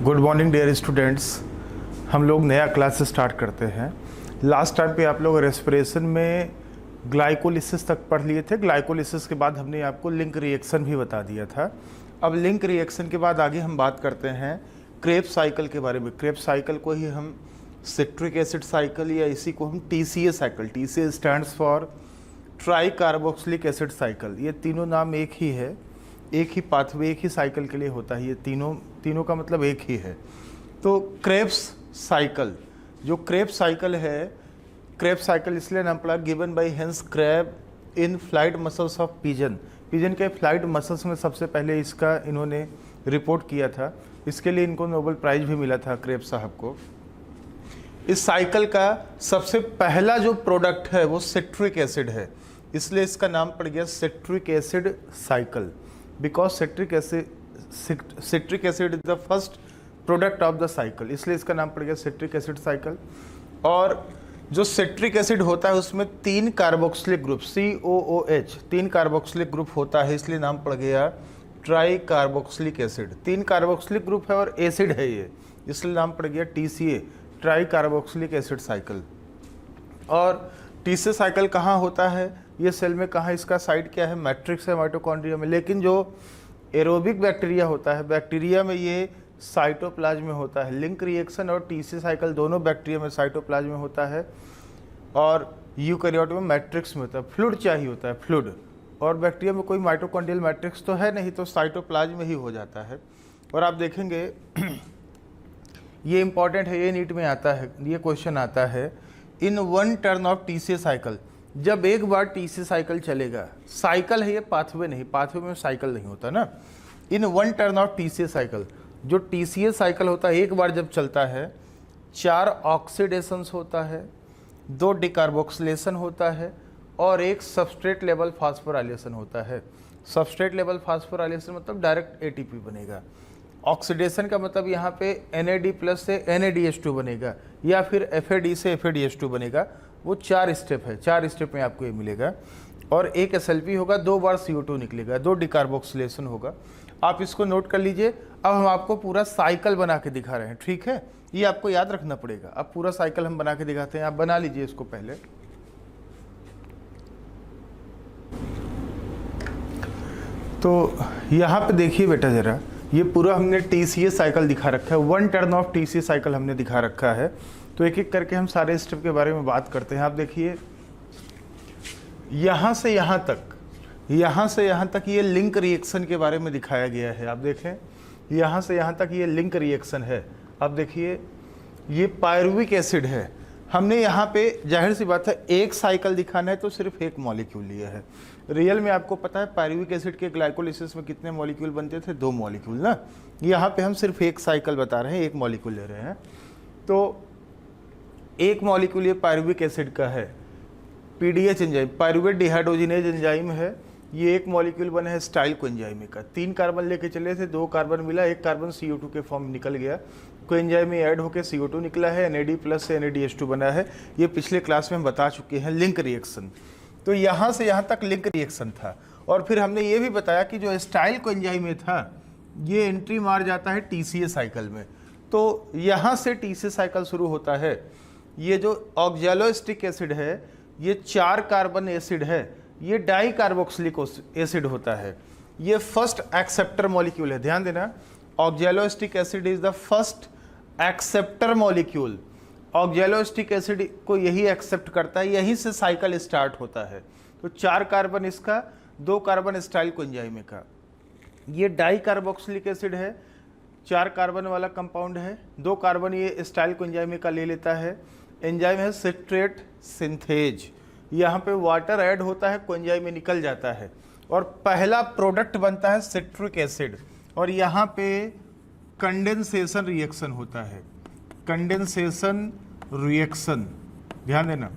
Good morning dear students. हम लोग नया क्लास स्टार्ट करते हैं। लास्ट टाइम पे आप लोग रेस्पिरेशन में ग्लाइकोलिसिस तक पढ़ लिए थे। ग्लाइकोलिसिस के बाद हमने आपको लिंक रिएक्शन भी बता दिया था। अब लिंक रिएक्शन के बाद आगे हम बात करते हैं क्रेब्स साइकिल के बारे में। क्रेब्स साइकिल को ही हम सिट्रिक एसिड साइकिल या इसी को हम TCA cycle, TCA stands for try carboxylic acid cycle. ये तीनों नाम एक ही है, एक ही पाथवे, एक ही साइकिल के लिए होता है। ये तीनों का मतलब एक ही है। तो क्रेब्स साइकिल, जो क्रेब्स साइकिल है, क्रेब्स साइकिल इसलिए नाम पड़ा given by hence crab in flight muscles of pigeon. Pigeon के फ्लाइट मसल्स में सबसे पहले इसका इन्होंने रिपोर्ट किया था। इसके लिए इनको नोबेल प्राइज भी मिला था क्रेब्स साहब को। इस साइकिल का सबसे पहला जो प्रोडक्ट है वो सिट्रिक एसिड है, इसलिए इसका नाम पड़ गया citric acid cycle. Because citric acid is the first product of the cycle, इसलिए इसका नाम पड़ गया सिट्रिक एसिड साइकिल। और जो सिट्रिक एसिड होता है उसमें 3 carboxylic group COOH 3 carboxylic group होता है, इसलिए नाम पड़ गया try carboxylic acid. 3 carboxylic group है और एसिड है ये, इसलिए नाम पड़ गया TCA try carboxylic acid cycle. और TCA साइकिल कहाँ होता है, ये सेल में कहाँ, इसका साइट क्या है, मैट्रिक्स है माइटोकॉन्ड्रिया में। लेकिन जो एरोबिक बैक्टीरिया होता है, बैक्टीरिया में ये साइटोप्लाज्म में होता है। लिंक रिएक्शन और TCA साइकिल दोनों बैक्टीरिया में साइटोप्लाज्म में होता है और यूकैरियोट में मैट्रिक्स में होता है। फ्लूइड चाहिए होता है, फ्लूइड। और बैक्टीरिया में कोई माइटोकॉन्ड्रियल मैट्रिक्स तो है नहीं, तो साइटोप्लाज्म में ही हो जाता है। और आप देखेंगे ये इंपॉर्टेंट है, ये नीट में आता है, ये क्वेश्चन आता है। In one turn off TCA cycle, जब एक बार TCA साइकिल चलेगा, साइकिल है ये, पाथवे नहीं, पाथवे में साइकिल नहीं होता ना। In one turn off TCA cycle, जो TCA साइकिल होता है एक बार जब चलता है, 4 ऑक्सीडेशंस होता है, 2 डिकार्बोक्सिलेशन होता है और 1 सबस्ट्रेट लेवल फास्फोराइलेशन होता है। सबस्ट्रेट लेवल फास्फोराइलेशन मतलब डायरेक्ट ATP बनेगा। ऑक्सीडेशन का मतलब यहाँ पे NAD प्लस से NADH2 बनेगा या फिर FAD से FADH2 बनेगा। वो 4 स्टेप है, 4 स्टेप में आपको ये मिलेगा। और 1 SLP होगा, 2 बार CO2 निकलेगा, 2 डिकार्बोक्सिलेशन होगा। आप इसको नोट कर लीजिए। अब हम आपको पूरा साइकिल बना के दिखा रहे हैं, ठीक है, ये आपको याद रखना पड़ेगा। अब पूरा साइकिल हम बना के दिखाते हैं, आप बना लीजिए इसको पहले। तो यहाँ पे देखिए बेटा जरा, ये पूरा हमने TCA साइकिल दिखा रखा है, one turn off TCA cycle हमने दिखा रखा है। तो एक एक करके हम सारे स्टेप के बारे में बात करते हैं। आप देखिए यहाँ से यहाँ तक, यहाँ से यहाँ तक ये लिंक रिएक्शन के बारे में दिखाया गया है। आप देखें यहाँ से यहाँ तक ये लिंक रिएक्शन है। आप देखिए ये पायरुविक एसिड है। हमने यहाँ पे जाहिर सी बात है एक साइकिल दिखाना है तो सिर्फ एक मॉलिक्यूल लिया है। रियल में आपको पता है पायरुविक एसिड के ग्लाइकोलिसिस में कितने मॉलिक्यूल बनते थे, 2 मॉलिक्यूल ना। यहाँ पे हम सिर्फ एक साइकिल बता रहे हैं, एक मॉलिक्यूल ले रहे हैं। तो एक मॉलिक्यूल ये पायरुविक एसिड का है, PDH enzyme, pyruvate dehydrogenase enzyme है। ये एक मॉलिक्यूल बना है स्टाइल कोएंजाइम का। 3 कार्बन लेके चले थे, 2 कार्बन मिला, 1 कार्बन CO2 के फॉर्म में निकल गया, कोएंजाइम में ऐड होकर CO2 निकला है, NAD प्लस से NADH2 बना है। ये पिछले क्लास में हम बता चुके हैं लिंक रिएक्शन। तो यहाँ से यहाँ तक लिंक रिएक्शन था। और फिर हमने ये भी बताया कि जो स्टाइल कोएंजाइम में था ये एंट्री मार जाता है TCA साइकिल में। तो यहाँ से TCA साइकिल शुरू होता है। ये जो ऑक्सैलोएसिटिक एसिड है ये 4 कार्बन एसिड है, ये डाई कार्बोक्सिलिक एसिड होता है। ये फर्स्ट एक्सेप्टर मॉलिक्यूल है, ध्यान देना। Oxaloacetic acid is the first acceptor molecule. Oxaloacetic acid को यही एक्सेप्ट करता है, यहीं से साइकिल स्टार्ट होता है। तो 4 कार्बन इसका, 2 कार्बन स्टाइल कोएंजाइम का। ये डाई कार्बोक्सिलिक एसिड है, 4 कार्बन वाला कंपाउंड है, 2 कार्बन ये स्टाइल कोएंजाइम का ले लेता है। एंजाइम है सिट्रेट सिंथेज। यहाँ पे वाटर ऐड होता है, कोएंजाइम में निकल जाता है और पहला प्रोडक्ट बनता है सिट्रिक एसिड। और यहाँ पे कंडेंसेशन रिएक्शन होता है, कंडेंसेशन रिएक्शन, ध्यान देना,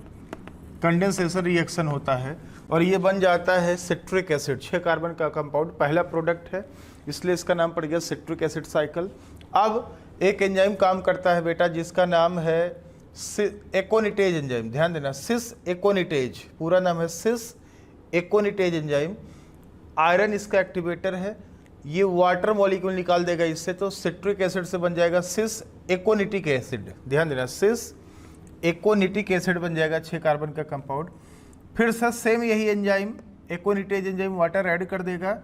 कंडेंसेशन रिएक्शन होता है और ये बन जाता है सिट्रिक एसिड। 6 कार्बन का कंपाउंड, पहला प्रोडक्ट है, इसलिए इसका नाम पड़ गया सिट्रिक एसिड साइकिल। अब एक एंजाइम काम करता है बेटा जिसका नाम है एकोनिटेज एंजाइम, ध्यान देना, सिस एकोनिटेज, पूरा नाम है सिस एकोनिटेज एंजाइम। आयरन इसका एक्टिवेटर है, ये वाटर मॉलिक्यूल निकाल देगा इससे, तो सिट्रिक एसिड से बन जाएगा सिस एकोनिटिक एसिड। ध्यान देना, सिस एकोनिटिक एसिड बन जाएगा 6 कार्बन का कंपाउंड। फिर सर सेम यही एंजाइम एकोनिटेज एंजाइम वाटर ऐड कर देगा,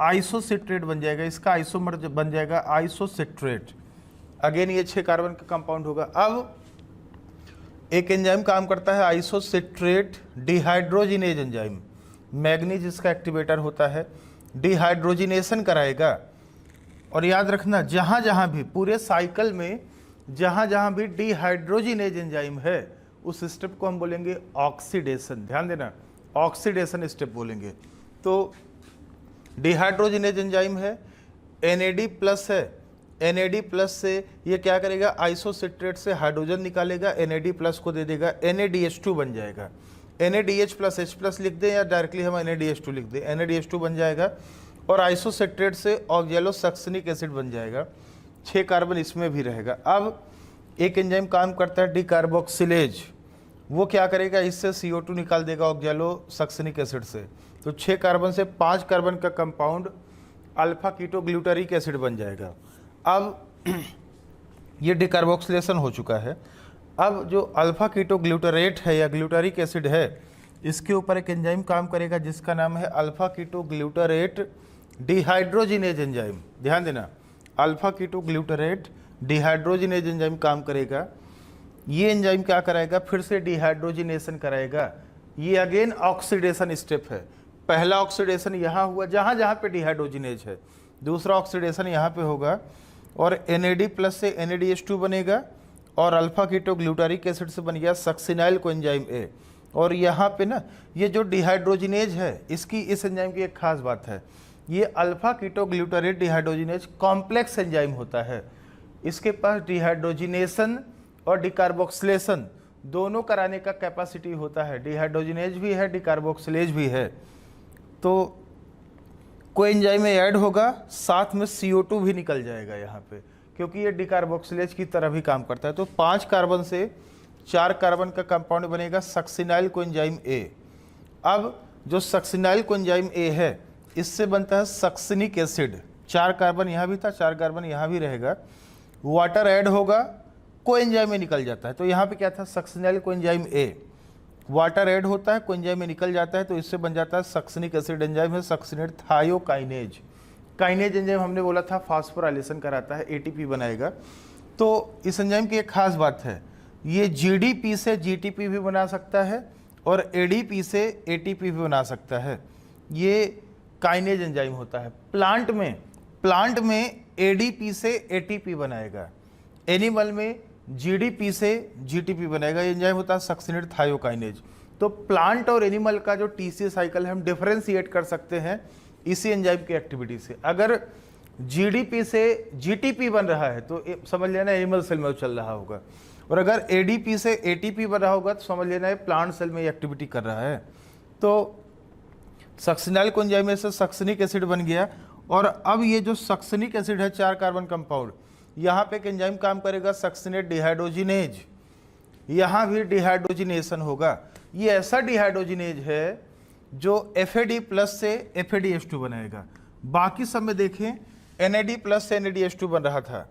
आइसोसिट्रेट बन जाएगा, इसका आइसोमर बन जाएगा आइसोसिट्रेट। अगेन ये 6 कार्बन का कंपाउंड होगा। अब एक एंजाइम काम करता है आइसोसिट्रेट डिहाइड्रोजिनेज एंजाइम, मैग्नीज इसका एक्टिवेटर होता है, डिहाइड्रोजिनेशन कराएगा। और याद रखना जहाँ जहाँ भी पूरे साइकिल में जहाँ जहाँ भी डिहाइड्रोजिनेज एंजाइम है उस स्टेप को हम बोलेंगे ऑक्सीडेशन। ध्यान देना, ऑक्सीडेशन स्टेप बोलेंगे। तो डिहाइड्रोजिनेज एंजाइम है, NAD प्लस है, NAD प्लस से ये क्या करेगा, आइसोसिट्रेट से हाइड्रोजन निकालेगा, NAD प्लस को दे देगा, NADH2 बन जाएगा। NADH प्लस H प्लस लिख दें या डायरेक्टली हम NADH2 लिख दें, NADH2 बन जाएगा और आइसोसिट्रेट से ऑक्जेलोसक्सिनिक एसिड बन जाएगा, 6 कार्बन इसमें भी रहेगा। अब एक एंजाइम काम करता है डिकार्बोक्सिलेज, वो क्या करेगा, इससे CO2 निकाल देगा ऑक्जेलोसक्सिनिक एसिड से, तो 6 कार्बन से 5 कार्बन का कंपाउंड अल्फा कीटोग्लूटारिक एसिड बन जाएगा। अब ये डिकार्बोक्सिलेशन हो चुका है। अब जो अल्फा कीटोग्लूटारेट है या ग्लूटारिक एसिड है, इसके ऊपर एक एंजाइम काम करेगा जिसका नाम है अल्फा कीटोग्लूटारेट डिहाइड्रोजिनेज एंजाइम। ध्यान देना, अल्फा कीटोग्लूटारेट डिहाइड्रोजिनेज एंजाइम काम करेगा। ये एंजाइम क्या कराएगा, फिर से डिहाइड्रोजिनेशन कराएगा। ये अगेन ऑक्सीडेशन स्टेप है। पहला ऑक्सीडेशन यहाँ हुआ जहाँ जहाँ पे डिहाइड्रोजिनेज है, दूसरा ऑक्सीडेशन यहाँ पे होगा और NAD प्लस से NADH2 बनेगा और अल्फा कीटोग्लूटारिक एसिड से बन गया सक्सिनाइल कोएंजाइम A। और यहाँ पे ना ये जो डिहाइड्रोजिनेज है, इसकी इस एंजाइम की एक खास बात है, ये alpha ketoglutarate dehydrogenase complex enzyme होता है। इसके पास डिहाइड्रोजिनेशन और डिकार्बोक्सिलेशन दोनों कराने का कैपेसिटी होता है, डिहाइड्रोजिनेज भी है, डिकार्बोक्सिलेज भी है। तो कोएंजाइम में ऐड होगा, साथ में CO2 भी निकल जाएगा यहाँ पे, क्योंकि ये डिकार्बोक्सिलेज की तरह भी काम करता है। तो 5 कार्बन से 4 कार्बन का कंपाउंड बनेगा सक्सिनाइल कोएंजाइम A। अब जो सक्सिनाइल कोएंजाइम A है, इससे बनता है सक्सिनिक एसिड। 4 कार्बन यहाँ भी था, 4 कार्बन यहाँ भी रहेगा, वाटर ऐड होगा, कोएंजाइम में निकल जाता है। तो यहाँ पे क्या था, succinyl coenzyme A, water add होता है, कोएंजाइम में निकल जाता है, तो इससे बन जाता है सक्सिनिक एसिड एंजाइम है, सक्सिनेट थायोकाइनेज। काइनेज एंजाइम हमने बोला था फास्फोराइलेशन कराता है, ATP बनाएगा। तो इस एंजाइम की एक खास बात है, ये GDP से GTP भी बना सकता है और ADP से ATP भी बना सकता है। ये काइनेज एंजाइम होता है। प्लांट में ADP से ATP बनाएगा, एनिमल में GDP से GTP बनाएगा। ये एंजाइम होता है सक्सिनेट थायोकाइनेज। तो प्लांट और एनिमल का जो TC साइकिल है हम डिफरेंशिएट कर सकते हैं इसी एंजाइम की एक्टिविटी से। अगर GDP से GTP बन रहा है तो समझ लेना एनिमल सेल में चल रहा होगा, और अगर ADP से ATP बन रहा होगा तो समझ लेना है प्लांट सेल में एक्टिविटी कर रहा है। तो सक्सिनाइल कोएंजाइम में से सक्सिनिक एसिड बन गया। और अब ये जो सक्सिनिक एसिड है 4 कार्बन कंपाउंड, यहाँ पे एक एंजाइम काम करेगा सक्सिनेट डिहाइड्रोजिनेज, यहाँ भी डिहाइड्रोजिनेशन होगा। ये ऐसा डिहाइड्रोजिनेज है जो FAD प्लस से FADH2 बनाएगा। बाकी सब में देखें NAD प्लस से NADH2 बन रहा था,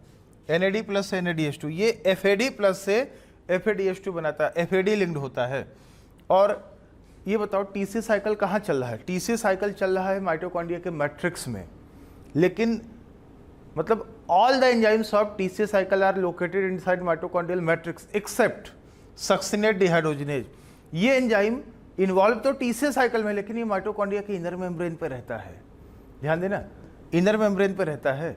NAD प्लस से NADH2, ये FAD प्लस से FADH2 बनाता है, FAD लिंक्ड होता है। और ये बताओ TC साइकिल कहाँ चल रहा है, TC साइकिल चल रहा है माइटोकॉन्ड्रिया के मैट्रिक्स में, लेकिन मतलब all the enzymes of TC cycle are located inside mitochondrial matrix except succinate dehydrogenase। ये एंजाइम इन्वॉल्व तो TC साइकिल में, लेकिन ये माइटोकॉन्ड्रिया के इनर मेम्ब्रेन पे रहता है। ध्यान देना, इनर मेम्ब्रेन पे रहता है।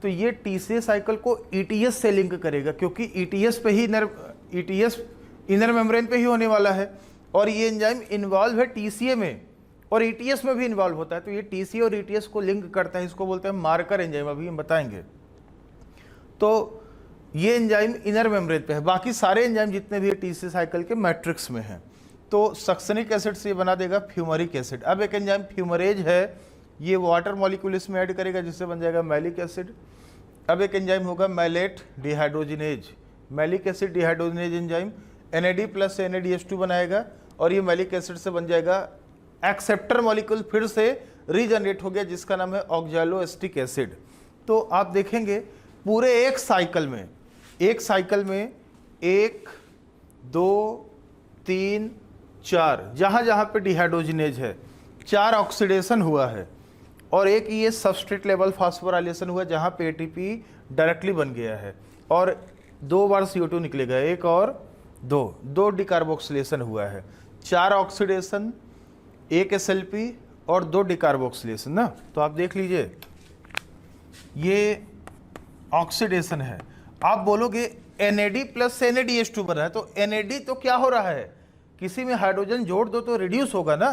तो ये TC साइकिल को ETS से लिंक करेगा, क्योंकि ETS पे ही ETS इनर मेम्ब्रेन पे ही होने वाला है, और ये एंजाइम इन्वॉल्व है TCA में और ETS में भी इन्वॉल्व होता है। तो ये TCA और ETS को लिंक करता है, इसको बोलते हैं मार्कर एंजाइम, अभी हम बताएंगे। तो ये एंजाइम इनर मेम्ब्रेन पे है, बाकी सारे एंजाइम जितने भी TC साइकिल के मैट्रिक्स में हैं। तो सक्सिनिक एसिड से बना देगा फ्यूमरिक एसिड। अब एक एंजाइम फ्यूमरेज है, ये वाटर मॉलिक्यूल इसमें ऐड करेगा जिससे बन जाएगा मैलिक एसिड। अब एक एंजाइम होगा malate dehydrogenase, malic acid dehydrogenase enzyme, NAD plus से NADH2 बनाएगा और ये मैलिक एसिड से बन जाएगा एक्सेप्टर मॉलिक्यूल, फिर से रीजनरेट हो गया, जिसका नाम है ऑक्सैलोएसिटिक एसिड। तो आप देखेंगे पूरे एक साइकिल में 1 2 3 4 जहाँ जहाँ पे डिहाइड्रोजिनेज है 4 ऑक्सीडेशन हुआ है, और एक ये सबस्ट्रेट लेवल फास्फोराइलेशन हुआ जहाँ पे एटीपी डायरेक्टली बन गया है, और 2 बार CO2 निकलेगा, 1 और 2 डिकार्बोक्सिलेशन हुआ है, 4 ऑक्सीडेशन, 1 SLP और 2 डिकार्बोक्सिलेशन ना। तो आप देख लीजिए ये ऑक्सीडेशन है। आप बोलोगे NAD प्लस NADH2 बना है, तो NAD तो क्या हो रहा है, किसी में हाइड्रोजन जोड़ दो तो रिड्यूस होगा ना,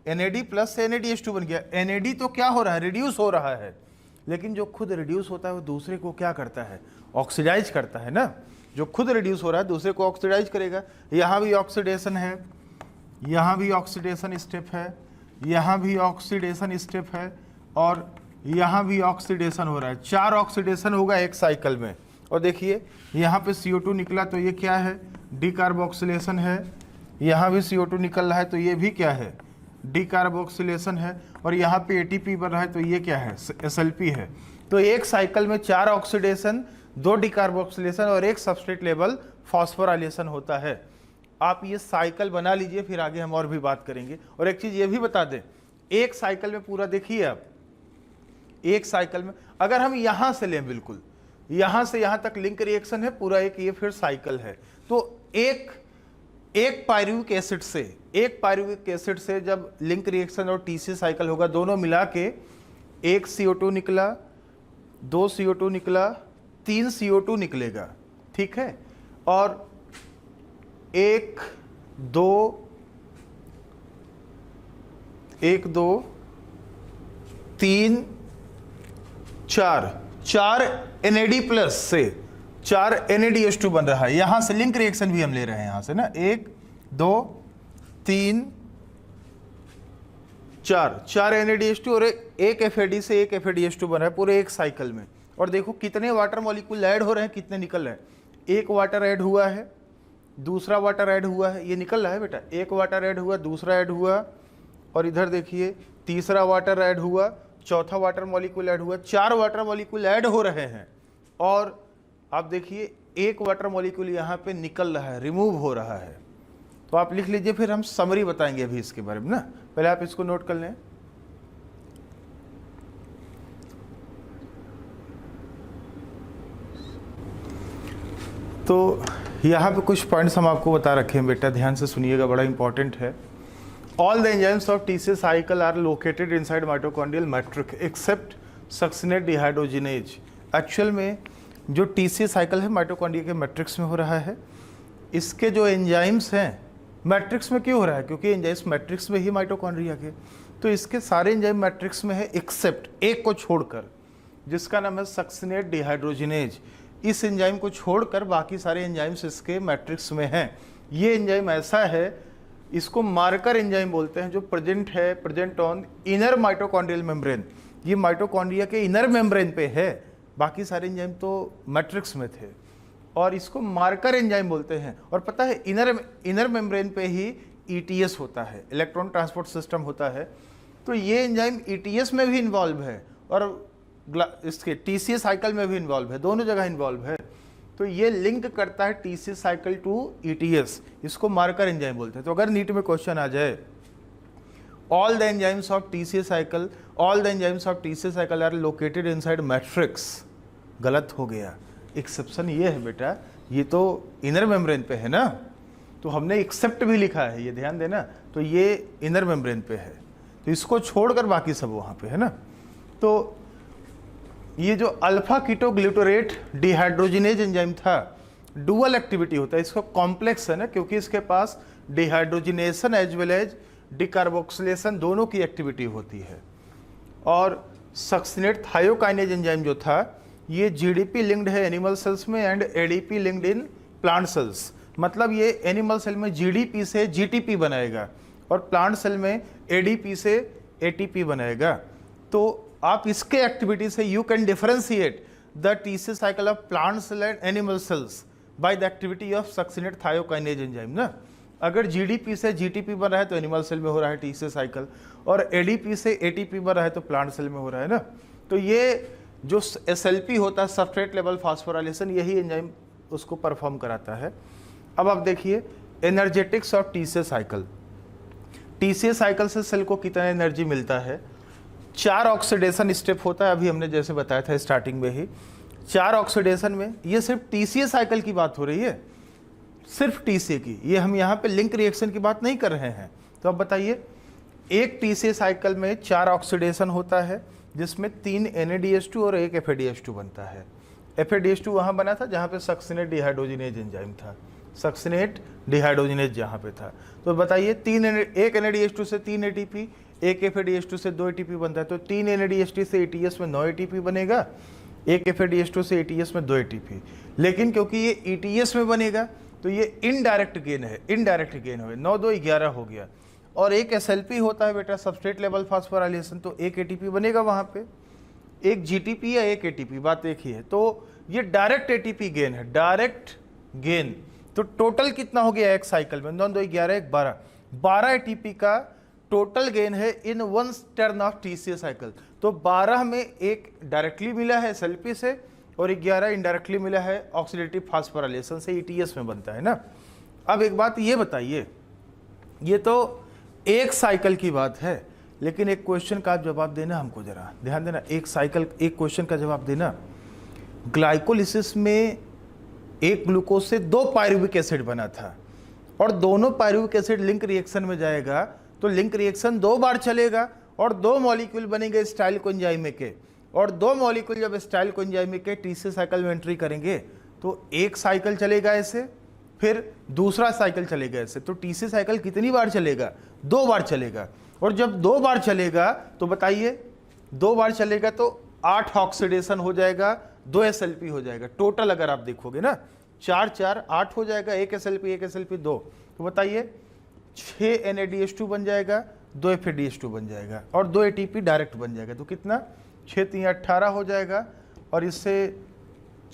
NAD प्लस NADH2 बन गया। NAD तो क्या हो रहा है, रिड्यूस हो रहा है, लेकिन जो खुद रिड्यूस होता है वो दूसरे को क्या करता है, ऑक्सीडाइज करता है ना। जो खुद रिड्यूस हो रहा है दूसरे को ऑक्सीडाइज करेगा। यहाँ भी ऑक्सीडेशन है, यहाँ भी ऑक्सीडेशन स्टेप है, यहाँ भी ऑक्सीडेशन स्टेप है, और यहाँ भी ऑक्सीडेशन हो रहा है। 4 ऑक्सीडेशन होगा एक साइकिल में। और देखिए यहाँ पे CO2 निकला तो ये क्या है, डिकार्बोक्सिलेशन है, यहाँ भी CO2 निकल रहा है तो ये भी क्या है, डिकार्बोक्सिलेशन है, और यहाँ पे ATP बन रहा है तो ये क्या है, SLP है। तो एक साइकिल में 4 ऑक्सीडेशन, 2 डिकार्बोक्सिलेशन और 1 सबस्ट्रेट लेवल फॉस्फोराइलेशन होता है। आप ये साइकिल बना लीजिए, फिर आगे हम और भी बात करेंगे। और एक चीज़ ये भी बता दें, एक साइकिल में पूरा देखिए आप, एक साइकिल में अगर हम यहाँ से लें, बिल्कुल यहाँ से यहाँ तक लिंक रिएक्शन है पूरा एक, ये फिर साइकिल है। तो एक पायरुविक एसिड से जब लिंक रिएक्शन और TC साइकिल होगा, दोनों मिला के 1 CO2 निकला, 2 CO2 निकला, 3 CO2 निकलेगा, ठीक है। और 1 2 3 4 NAD प्लस से 4 NADH2 बन रहा है। यहां से लिंक रिएक्शन भी हम ले रहे हैं, यहां से ना 1 2 3 4 NADH2 और एक FAD से 1 FADH2 बन रहा है पूरे एक साइकिल में। और देखो कितने वाटर मॉलिक्यूल ऐड हो रहे हैं, कितने निकल रहे हैं। एक वाटर ऐड हुआ है, दूसरा वाटर ऐड हुआ है, ये निकल रहा है बेटा, एक वाटर ऐड हुआ, दूसरा ऐड हुआ, और इधर देखिए तीसरा वाटर ऐड हुआ, चौथा वाटर मॉलिक्यूल ऐड हुआ, 4 वाटर मॉलिक्यूल ऐड हो रहे हैं। और आप देखिए एक वाटर मॉलिक्यूल यहाँ पे निकल रहा है, रिमूव हो रहा है। तो आप लिख लीजिए, फिर हम समरी बताएंगे अभी इसके बारे में ना, पहले आप इसको नोट कर लें। तो यहाँ पे कुछ पॉइंट्स हम आपको बता रखे हैं बेटा, ध्यान से सुनिएगा, बड़ा इंपॉर्टेंट है। All the enzymes of TC cycle are located inside mitochondrial matrix except succinate dehydrogenase। Actual में जो TC साइकिल है माइटोकॉन्ड्रिया के मैट्रिक्स में हो रहा है। इसके जो एंजाइम्स हैं मैट्रिक्स में क्यों हो रहा है, क्योंकि एंजाइम्स मैट्रिक्स में ही माइटोकॉन्ड्रिया के, तो इसके सारे एंजाइम मैट्रिक्स में है एक्सेप्ट एक को छोड़कर, जिसका नाम है सक्सिनेट डिहाइड्रोजिनेज। इस एंजाइम को छोड़कर बाकी सारे एंजाइम्स इसके मैट्रिक्स में हैं। ये एंजाइम ऐसा है, इसको मार्कर एंजाइम बोलते हैं, जो present on inner mitochondrial membrane. ये माइटोकॉन्ड्रिया के इनर मेम्ब्रेन पे है, बाकी सारे एंजाइम तो मैट्रिक्स में थे, और इसको मार्कर एंजाइम बोलते हैं। और पता है इनर मेम्ब्रेन पे ही ETS होता है, इलेक्ट्रॉन ट्रांसपोर्ट सिस्टम होता है। तो ये एंजाइम ETS में भी इन्वॉल्व है और इसके TC साइकिल में भी इन्वॉल्व है, दोनों जगह इन्वॉल्व है। तो ये लिंक करता है TC साइकिल टू ETS, इसको मार्कर एंजाइम बोलते हैं। तो अगर नीट में क्वेश्चन आ जाए, all the enzymes of TC cycle are located inside matrix, गलत हो गया। एक्सेप्शन ये है बेटा, ये तो इनर मेम्ब्रेन पे है ना, तो हमने एक्सेप्ट भी लिखा है, ये ध्यान देना। तो ये इनर मेम्ब्रेन पे है, तो इसको छोड़कर बाकी सब वहाँ पे है ना। तो ये जो अल्फा कीटोग्लूटारेट डिहाइड्रोजिनेज एंजाइम था, डुअल एक्टिविटी होता है, इसको कॉम्प्लेक्स है ना, क्योंकि इसके पास dehydrogenation as well as decarboxylation दोनों की एक्टिविटी होती है। और सक्सिनेट थायोकाइनेज एंजाइम जो था, ये GDP लिंक्ड है एनिमल सेल्स में and ADP linked in plant cells. मतलब ये एनिमल सेल में GDP से GTP बनाएगा और प्लांट सेल में ADP से ATP बनाएगा। तो आप इसके एक्टिविटी से you can differentiate the TC cycle of plant cell and animal cells by the activity of succinate thiokinase enzyme ना। अगर GDP से GTP बन रहा है तो एनिमल सेल में हो रहा है TC साइकिल, और ADP से ATP बन रहा है तो प्लांट सेल में हो रहा है ना। तो ये जो SLP होता है, सबस्ट्रेट लेवल फास्फोराइलेशन, यही एंजाइम उसको परफॉर्म कराता है। अब आप देखिए energetics of TCA cycle. TCA cycle से सेल को कितना एनर्जी मिलता है? 4 ऑक्सीडेशन स्टेप होता है, अभी हमने जैसे बताया था स्टार्टिंग में ही। 4 ऑक्सीडेशन में, ये सिर्फ TCA साइकिल की बात हो रही है, सिर्फ TCA की, ये हम यहाँ पे लिंक रिएक्शन की बात नहीं कर रहे हैं। तो अब बताइए, एक TCA साइकिल में 4 ऑक्सीडेशन होता है जिसमें 3 NADH2 और 1 FADH2 बनता है। FADH2 वहाँ बना था जहाँ पे सक्सिनेट डिहाइड्रोजिनेज एंजाइम था, सक्सिनेट डिहाइड्रोजिनेज जहाँ पे था। तो बताइए, 1 NADH2 से 3 ATP, 1 FADH2 से 2 ATP बनता है, तो 3 NADH2 से ATS में 9 ATP बनेगा, 1 FADH2 से ATS में 2 ATP। लेकिन क्योंकि ये ETS में बनेगा तो ये इनडायरेक्ट गेन है, इनडायरेक्ट गेन हो, 9 2 11 हो गया। और एक SLP होता है बेटा, सबस्ट्रेट लेवल फास्फोराइलेशन, तो 1 ATP बनेगा वहाँ पे, एक GTP या 1 ATP, बात एक ही है। तो ये डायरेक्ट ATP गेन है, डायरेक्ट गेन। तो टोटल कितना हो गया एक साइकिल में? 9 2 11 1 12, 12 ATP का टोटल गेन है in one turn off TCA cycle. तो 12 में एक डायरेक्टली मिला है SLP से और 11 इनडायरेक्टली मिला है ऑक्सीडेटिव फास्फोराइलेशन से, ETS में बनता है ना। अब एक बात ये बताइए, ये तो एक साइकिल की बात है, लेकिन एक क्वेश्चन का जवाब देना हमको, जरा ध्यान देना, एक साइकिल, एक क्वेश्चन का जवाब देना। ग्लाइकोलिसिस में एक ग्लूकोज से 2 पायरुविक एसिड बना था और दोनों पायरुविक एसिड लिंक रिएक्शन में जाएगा तो लिंक रिएक्शन 2 बार चलेगा और 2 मॉलिक्यूल बनेंगे स्टाइल कोएंजाइमिक के, और 2 मॉलिक्यूल जब स्टाइल कोएंजाइमिक के TCA साइकिल में एंट्री करेंगे तो एक साइकिल चलेगा ऐसे, फिर दूसरा साइकिल चलेगा ऐसे। तो TCA साइकिल कितनी बार चलेगा? 2 बार चलेगा। और जब 2 बार चलेगा तो बताइए, 2 बार चलेगा तो 8 ऑक्सीडेशन हो जाएगा, 2 SLP हो जाएगा। टोटल अगर आप देखोगे ना, 4 4 8 हो जाएगा, 1 SLP 2, तो बताइए 6 NADH2 बन जाएगा, 2 FADH2 बन जाएगा और 2 ATP डायरेक्ट बन जाएगा। तो कितना? 6 3 18 हो जाएगा और इससे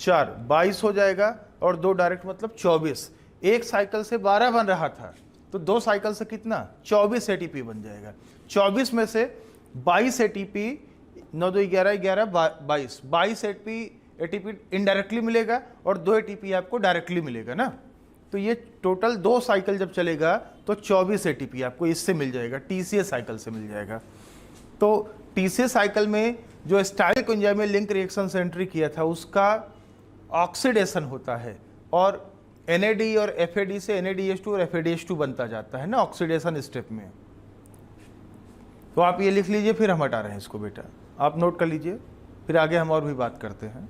4 22 हो जाएगा और 2 डायरेक्ट मतलब 24। एक साइकिल से 12 बन रहा था तो 2 साइकिल से कितना? 24 ATP बन जाएगा। 24 में से 22 ATP, 9 2 11 11 22 ATP इनडायरेक्टली मिलेगा और 2 ATP आपको डायरेक्टली मिलेगा ना। तो ये टोटल 2 साइकिल जब चलेगा तो 24 ATP आपको इससे मिल जाएगा, TCA साइकिल से मिल जाएगा। तो TCA साइकिल में जो स्टाइल कोएंजाइम में लिंक रिएक्शन से एंट्री किया था उसका ऑक्सीडेशन होता है और NAD और FAD से NADH2 और FADH2 बनता जाता है ना ऑक्सीडेशन स्टेप में। तो आप ये लिख लीजिए, फिर हम हटा रहे हैं इसको बेटा, आप नोट कर लीजिए, फिर आगे हम और भी बात करते हैं।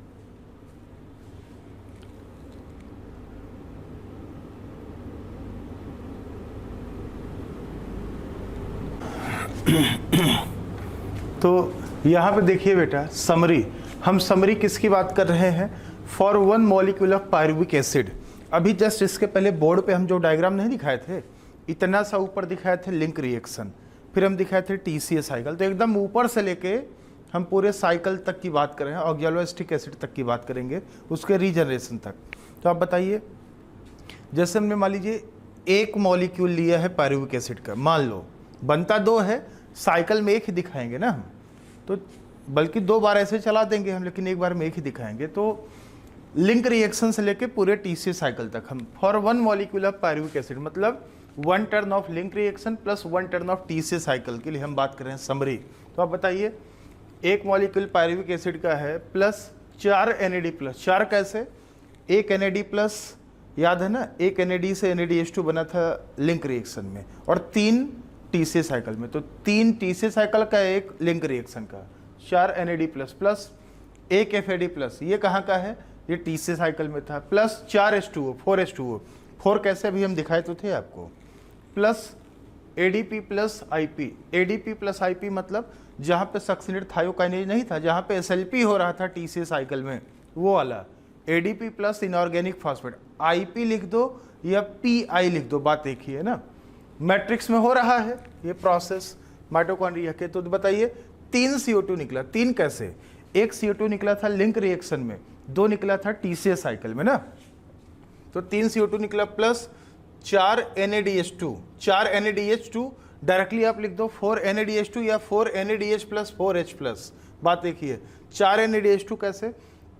तो यहाँ पे देखिए बेटा, समरी, हम समरी किसकी बात कर रहे हैं? For 1 molecule of pyruvic acid. अभी जस्ट इसके पहले बोर्ड पे हम जो डायग्राम नहीं दिखाए थे, इतना सा ऊपर दिखाए थे लिंक रिएक्शन, फिर हम दिखाए थे TCA साइकिल। तो एकदम ऊपर से लेके हम पूरे साइकिल तक की बात कर रहे हैं, ऑक्सैलोएसिटिक एसिड तक की बात करेंगे, उसके रीजनरेशन तक। तो आप बताइए, जैसे हमने मान लीजिए एक मॉलिक्यूल लिया है पायरुविक एसिड का, मान लो बनता 2 है, साइकिल में एक ही दिखाएंगे ना हम, तो बल्कि 2 बार ऐसे चला देंगे हम, लेकिन एक बार में एक ही दिखाएंगे। तो लिंक रिएक्शन से लेके पूरे TCA साइकिल तक हम for 1 molecule of pyruvic acid, मतलब 1 turn off link reaction plus 1 turn off TCA cycle के लिए हम बात कर रहे हैं समरी। तो आप बताइए, एक मॉलिक्यूल पायरुविक एसिड का है प्लस 4 NAD प्लस, 4 कैसे? 1 NAD प्लस, याद है ना, 1 NAD से NADH2 बना था लिंक रिएक्शन में और 3 TCA साइकिल में। तो 3 TCA साइकिल का, एक लिंक रिएक्शन का, 4 NAD plus plus 1 FAD plus, ये कहाँ का है? ये TCA साइकिल में था, प्लस 4 H2O, 4 H2O, 4 कैसे अभी हम दिखाए तो थे आपको, plus ADP plus IP। ADP plus IP मतलब जहाँ पे सक्सिनेट थायोकाइनेज नहीं था, जहाँ पे SLP हो रहा था TCA साइकिल में, वो वाला ADP plus inorganic phosphate. IP लिख दो या PI लिख दो, बात एक ही है ना। मैट्रिक्स में हो रहा है ये प्रोसेस माइटोकॉन्ड्रिया के। तो बताइए 3 CO2 निकला, 3 कैसे? एक CO2 निकला था लिंक रिएक्शन में, 2 निकला था TCA साइकिल में ना। तो 3 CO2 निकला प्लस 4 NADH2, 4 NADH2 डायरेक्टली आप लिख दो 4 NADH2 या 4 NADH प्लस 4H+। बात देखिए 4 NADH2 कैसे,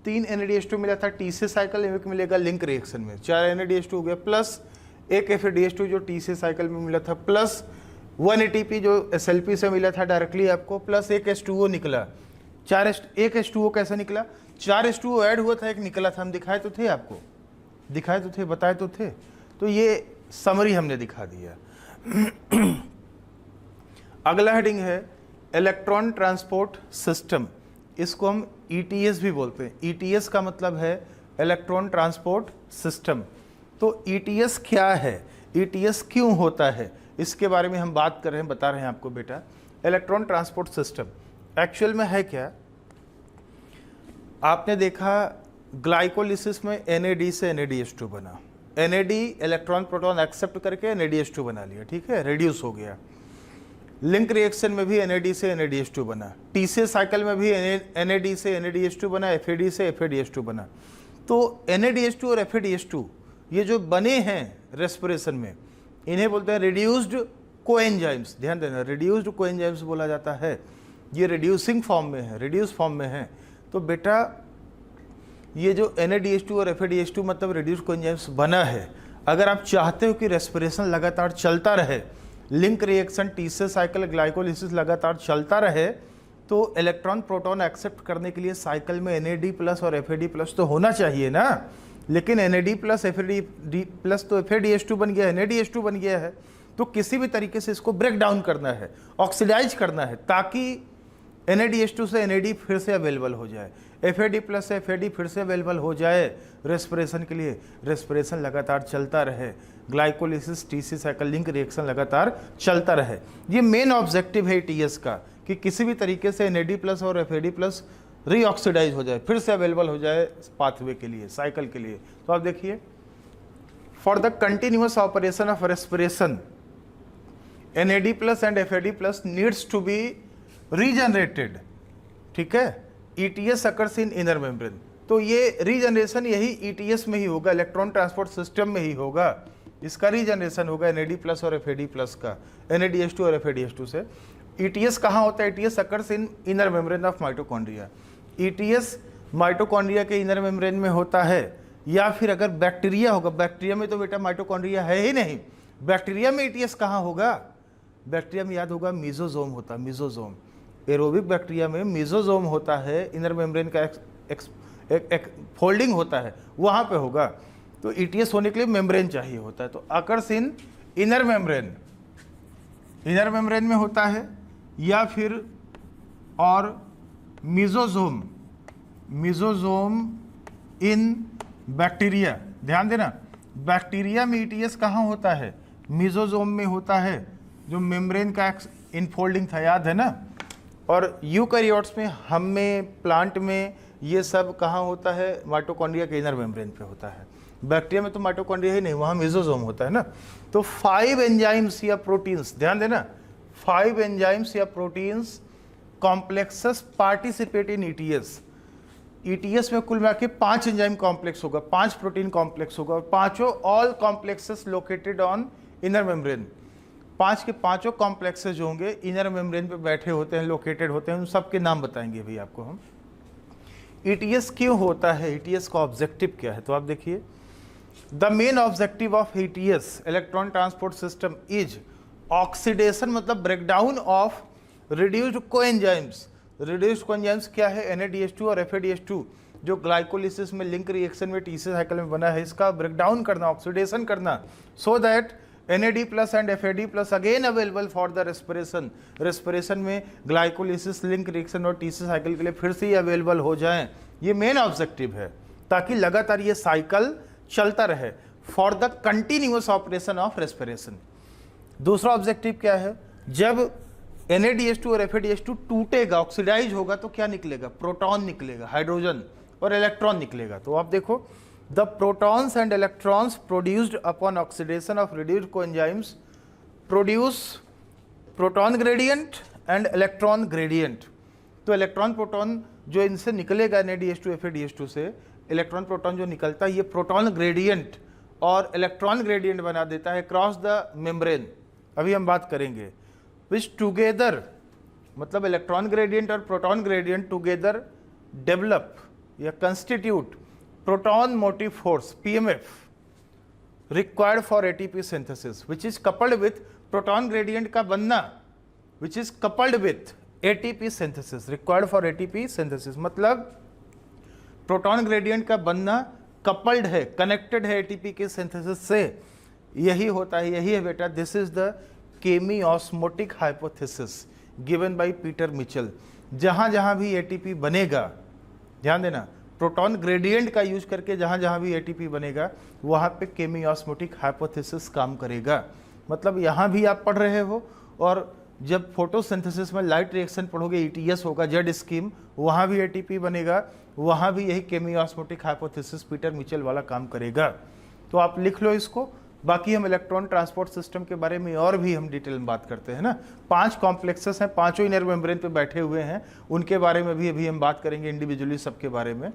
3 NADH2 मिला था TC साइकिल, एक मिलेगा लिंक रिएक्शन में, 4 NADH2 हो गया, प्लस एक FADH2 जो TC साइकिल में मिला था, प्लस 1 ATP जो SLP से मिला था डायरेक्टली आपको, प्लस एक H2O निकला। एक H2O कैसे निकला, 4 H2O ऐड हुआ था, एक निकला था, हम दिखाए तो थे आपको, दिखाए तो थे, बताए तो थे। तो ये समरी हमने दिखा दिया। अगला हेडिंग है इलेक्ट्रॉन ट्रांसपोर्ट सिस्टम, इसको हम ETS भी बोलते हैं। ETS का मतलब है इलेक्ट्रॉन ट्रांसपोर्ट सिस्टम। तो ETS क्या है, ETS क्यों होता है, इसके बारे में हम बात कर रहे हैं, बता रहे हैं आपको बेटा। इलेक्ट्रॉन ट्रांसपोर्ट सिस्टम एक्चुअल में है क्या, आपने देखा ग्लाइकोलिसिस में NAD से NADH2 बना, NAD इलेक्ट्रॉन प्रोटॉन एक्सेप्ट करके NADH2 बना लिया, ठीक है, रिड्यूस हो गया। लिंक रिएक्शन में भी NAD से NADH2 बना, TC साइकिल में भी NAD से NADH2 बना, FAD से FADH2 बना। तो NADH2 और FADH2 ये जो बने हैं रेस्पिरेशन में, इन्हें बोलते हैं रिड्यूस्ड कोएंजाइम्स। ध्यान देना, रिड्यूस्ड कोएंजाइम्स बोला जाता है, ये रिड्यूसिंग फॉर्म में है, रिड्यूस फॉर्म में है। तो बेटा ये जो NADH2 और FADH2 मतलब रिड्यूस कोएंजाइम्स बना है, अगर आप चाहते हो कि रेस्पिरेशन लगातार चलता रहे, link reaction TC cycle glycolysis लगातार चलता रहे, तो इलेक्ट्रॉन प्रोटॉन एक्सेप्ट करने के लिए साइकिल में NAD प्लस और FAD प्लस तो होना चाहिए ना। लेकिन NAD प्लस FAD प्लस तो FADH2 बन गया है, NADH2 बन गया है। तो किसी भी तरीके से इसको ब्रेक डाउन करना है, ऑक्सीडाइज करना है, ताकि NADH2 से NAD फिर से अवेलेबल हो जाए, FAD प्लस से FAD फिर से अवेलेबल हो जाए रेस्पिरेशन के लिए, रेस्पिरेशन लगातार चलता रहे, glycolysis TC cycle link reaction लगातार चलता रहे। ये मेन ऑब्जेक्टिव है ETS का, कि किसी भी तरीके से NAD प्लस और FAD प्लस रीऑक्सीडाइज हो जाए, फिर से अवेलेबल हो जाए पाथवे के लिए, साइकिल के लिए। तो आप देखिए, for the continuous operation of respiration NAD plus and FAD plus needs to be regenerated, ठीक है, ETS occurs in inner membrane. तो ये रीजनरेशन यही ETS में ही होगा, इलेक्ट्रॉन ट्रांसपोर्ट सिस्टम में ही होगा, इसका रीजनरेशन होगा NAD प्लस और FAD प्लस का, NADH2 और FADH2 से। ETS कहाँ होता है, ETS occurs in inner membrane of mitochondria. ETS mitochondria के इनर मेम्ब्रेन में होता है, या फिर अगर बैक्टीरिया होगा, बैक्टीरिया में तो बेटा माइटोकॉन्ड्रिया है ही नहीं, बैक्टीरिया में ETS कहाँ होगा, बैक्टीरिया में याद होगा मीजोजोम होता है, मीजोजोम। एरोबिक बैक्टीरिया में मीजोजोम होता है, इनर मेम्ब्रेन का एक फोल्डिंग होता है, वहाँ पे होगा। तो ETS होने के लिए मेम्ब्रेन चाहिए होता है। तो occurs in inner membrane, inner membrane में होता है, या फिर और मीजोजोम, मीजोजोम इन बैक्टीरिया। ध्यान देना, बैक्टीरिया में ETS कहाँ होता है, मीजोजोम में होता है, जो मेम्ब्रेन का इनफोल्डिंग था, याद है ना। और यूकैरियोट्स में, हम में, प्लांट में, ये सब कहाँ होता है, माइटोकॉन्ड्रिया के इनर मेम्ब्रेन पे होता है। बैक्टीरिया में तो माइटोकॉन्ड्रिया ही नहीं, वहाँ मेसोजोम होता है ना। तो 5 एंजाइम्स या प्रोटीन्स, ध्यान देना, 5 एंजाइम्स या proteins complexes participate in ETS। ETS में कुल मिला के 5 एंजाइम कॉम्प्लेक्स होगा, 5 प्रोटीन कॉम्प्लेक्स होगा, और पांचों all complexes located on inner membrane. 5 के पांचों कॉम्प्लेक्सेस जो होंगे इनर मेम्ब्रेन पे बैठे होते हैं, लोकेटेड होते हैं, उन सब के नाम बताएंगे भाई आपको हम। ETS क्यों होता है, ETS का ऑब्जेक्टिव क्या है, तो आप देखिए, the main objective of ETS electron transport system is oxidation, मतलब breakdown of reduced coenzymes. Reduced coenzymes क्या है, NADH2 और FADH2 जो ग्लाइकोलिसिस में लिंक रिएक्शन में TC साइकिल में बना है, इसका ब्रेकडाउन करना, ऑक्सीडेशन करना, so that NAD plus and FAD plus again available for the respiration. Respiration में ग्लाइकोलिसिस लिंक रिएक्शन और TC साइकिल के लिए फिर से ही अवेलेबल हो जाएं, ये मेन ऑब्जेक्टिव है, ताकि लगातार ये साइकिल चलता रहे for the continuous operation of respiration. दूसरा ऑब्जेक्टिव क्या है, जब NADH2 और FADH2 टूटेगा, ऑक्सीडाइज होगा, तो क्या निकलेगा, प्रोटॉन निकलेगा, हाइड्रोजन और इलेक्ट्रॉन निकलेगा। तो आप देखो, the protons and electrons produced upon oxidation of reduced coenzymes produce proton gradient and electron gradient. तो इलेक्ट्रॉन प्रोटॉन जो इनसे निकलेगा NADH2 FADH2 से, इलेक्ट्रॉन प्रोटॉन जो निकलता है, ये प्रोटॉन ग्रेडियंट और इलेक्ट्रॉन ग्रेडियंट बना देता है क्रॉस द मेम्ब्रेन। अभी हम बात करेंगे। विच टुगेदर, मतलब इलेक्ट्रॉन ग्रेडियंट और प्रोटॉन ग्रेडियंट टुगेदर डेवलप या constitute proton motive force PMF required for ATP synthesis which is coupled with proton gradient का बनना विच is coupled with ATP synthesis, required for ATP synthesis, मतलब proton gradient का बनना coupled है, connected है ATP के synthesis से। यही होता है, यही है बेटा, this is the chemiosmotic hypothesis given by Peter Mitchell. जहां जहां भी एटीपी बनेगा, ध्यान देना, प्रोटॉन ग्रेडियंट का यूज करके जहां जहां भी एटीपी बनेगा वहां पे केमियोस्मोटिक हाइपोथेसिस काम करेगा। मतलब यहां भी आप पढ़ रहे हो, और जब फोटोसिंथेसिस में लाइट रिएक्शन पढ़ोगे, ईटीएस होगा, जेड स्कीम, वहां भी एटीपी बनेगा, वहां भी यही केमियोस्मोटिक हाइपोथेसिस पीटर मिचेल वाला काम करेगा। तो आप लिख लो इसको। बाकी हम इलेक्ट्रॉन ट्रांसपोर्ट सिस्टम के बारे में और भी हम डिटेल में बात करते हैं ना। 5 कॉम्प्लेक्सेस हैं, पांचों इनर मेम्ब्रेन पे बैठे हुए हैं, उनके बारे में भी अभी हम बात करेंगे इंडिविजुअली सबके बारे में।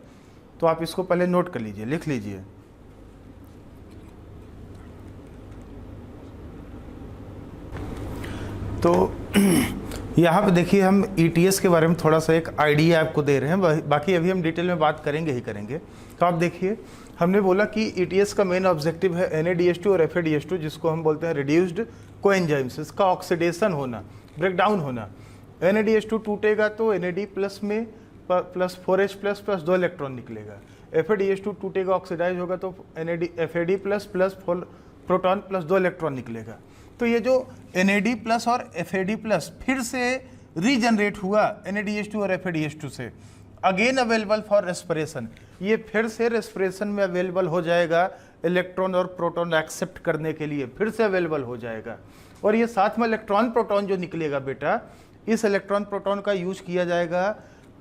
तो आप इसको पहले नोट कर लीजिए, लिख लीजिए। तो यहाँ पे देखिए हम ईटीएस के बारे में थोड़ा सा एक आइडिया आपको दे रहे हैं, बाकी अभी हम डिटेल में बात करेंगे ही करेंगे। तो आप देखिए, हमने बोला कि ईटीएस का मेन ऑब्जेक्टिव है NADH2 और FADH2, जिसको हम बोलते हैं रिड्यूस्ड कोएंजाइम्स, इसका ऑक्सीडेशन होना, ब्रेकडाउन होना। NADH2 टूटेगा तो NAD प्लस में plus 4H plus plus 2 electron निकलेगा। FADH2 टूटेगा, ऑक्सीडाइज होगा तो FAD plus plus proton plus 2 electron निकलेगा। तो ये जो NAD प्लस और FAD प्लस फिर से रीजनरेट हुआ NADH2 और FADH2 से, अगेन अवेलेबल फॉर रेस्पिरेशन, ये फिर से रेस्पिरेशन में अवेलेबल हो जाएगा, इलेक्ट्रॉन और प्रोटॉन एक्सेप्ट करने के लिए फिर से अवेलेबल हो जाएगा। और ये साथ में इलेक्ट्रॉन प्रोटॉन जो निकलेगा बेटा, इस इलेक्ट्रॉन प्रोटॉन का यूज किया जाएगा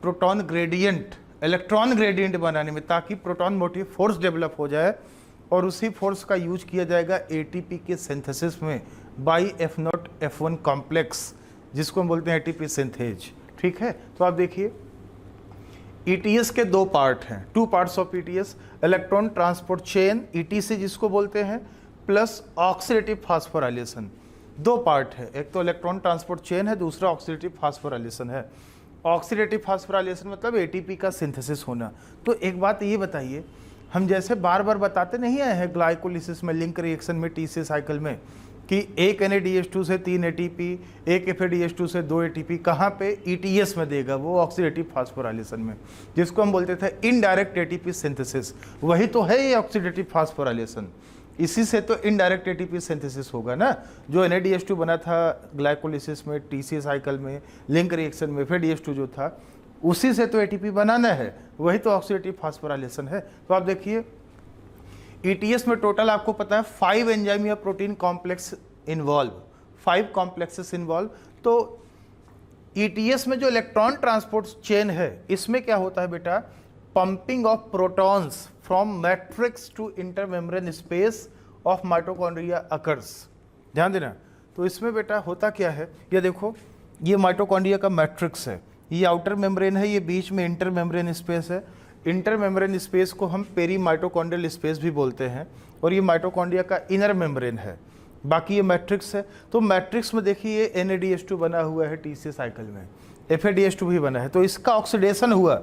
प्रोटॉन ग्रेडियंट, इलेक्ट्रॉन ग्रेडियंट बनाने में, ताकि प्रोटॉन मोटिव फोर्स डेवलप हो जाए, और उसी फोर्स का यूज किया जाएगा एटीपी के सिंथेसिस में बाई F0 F1 कॉम्प्लेक्स, जिसको हम बोलते हैं एटीपी सिंथेज। ठीक है, तो आप देखिए ईटीएस के 2 पार्ट हैं, 2 parts of ETS, electron transport chain etc जिसको बोलते हैं, प्लस ऑक्सीडेटिव फास्फोराइलेशन। 2 पार्ट है, एक तो इलेक्ट्रॉन ट्रांसपोर्ट चेन है, दूसरा ऑक्सीडेटिव फास्फोराइलेशन है। ऑक्सीडेटिव फास्फोराइलेशन मतलब एटीपी का सिंथेसिस होना। तो एक बात ये बताइए, हम जैसे बार बार बताते नहीं आए हैं ग्लाइकोलिसिस में, लिंक रिएक्शन में, टीसी साइकिल में, कि एक NADH2 से 3 ATP, एक FADH2 से 2 ATP, कहाँ पे? ETS में देगा, वो ऑक्सीडेटिव फास्फोराइलेशन में, जिसको हम बोलते थे इनडायरेक्ट एटीपी सिंथेसिस। वही तो है ये ऑक्सीडेटिव फास्फोराइलेशन, इसी से तो इनडायरेक्ट एटीपी सिंथेसिस होगा ना। जो NADH2 बना था ग्लाइकोलिसिस में, TC साइकिल में, लिंक रिएक्शन में, FADH2 जो था, उसी से तो एटीपी बनाना है, वही तो ऑक्सीडेटिव फास्फोराइलेशन है। तो आप देखिए ईटीएस में टोटल आपको पता है 5 एंजाइम या protein complex involve, 5 complexes involve. तो ईटीएस में जो इलेक्ट्रॉन ट्रांसपोर्ट चेन है, इसमें क्या होता है बेटा? Pumping of protons from matrix to intermembrane space of mitochondria occurs. ध्यान देना। तो इसमें बेटा होता क्या है, ये देखो, ये माइटोकॉन्ड्रिया का मैट्रिक्स है, ये आउटर मेम्ब्रेन है, ये बीच में इंटर मेम्ब्रेन स्पेस है। इंटर मेम्ब्रेन स्पेस को हम पेरी माइटोकॉन्ड्रियल स्पेस भी बोलते हैं, और ये माइटोकॉन्ड्रिया का इनर मेम्ब्रेन है। बाकी ये मैट्रिक्स है। तो मैट्रिक्स में देखिए ये NADH2 बना हुआ है टीसी साइकिल में, FADH2 भी बना है, तो इसका ऑक्सीडेशन हुआ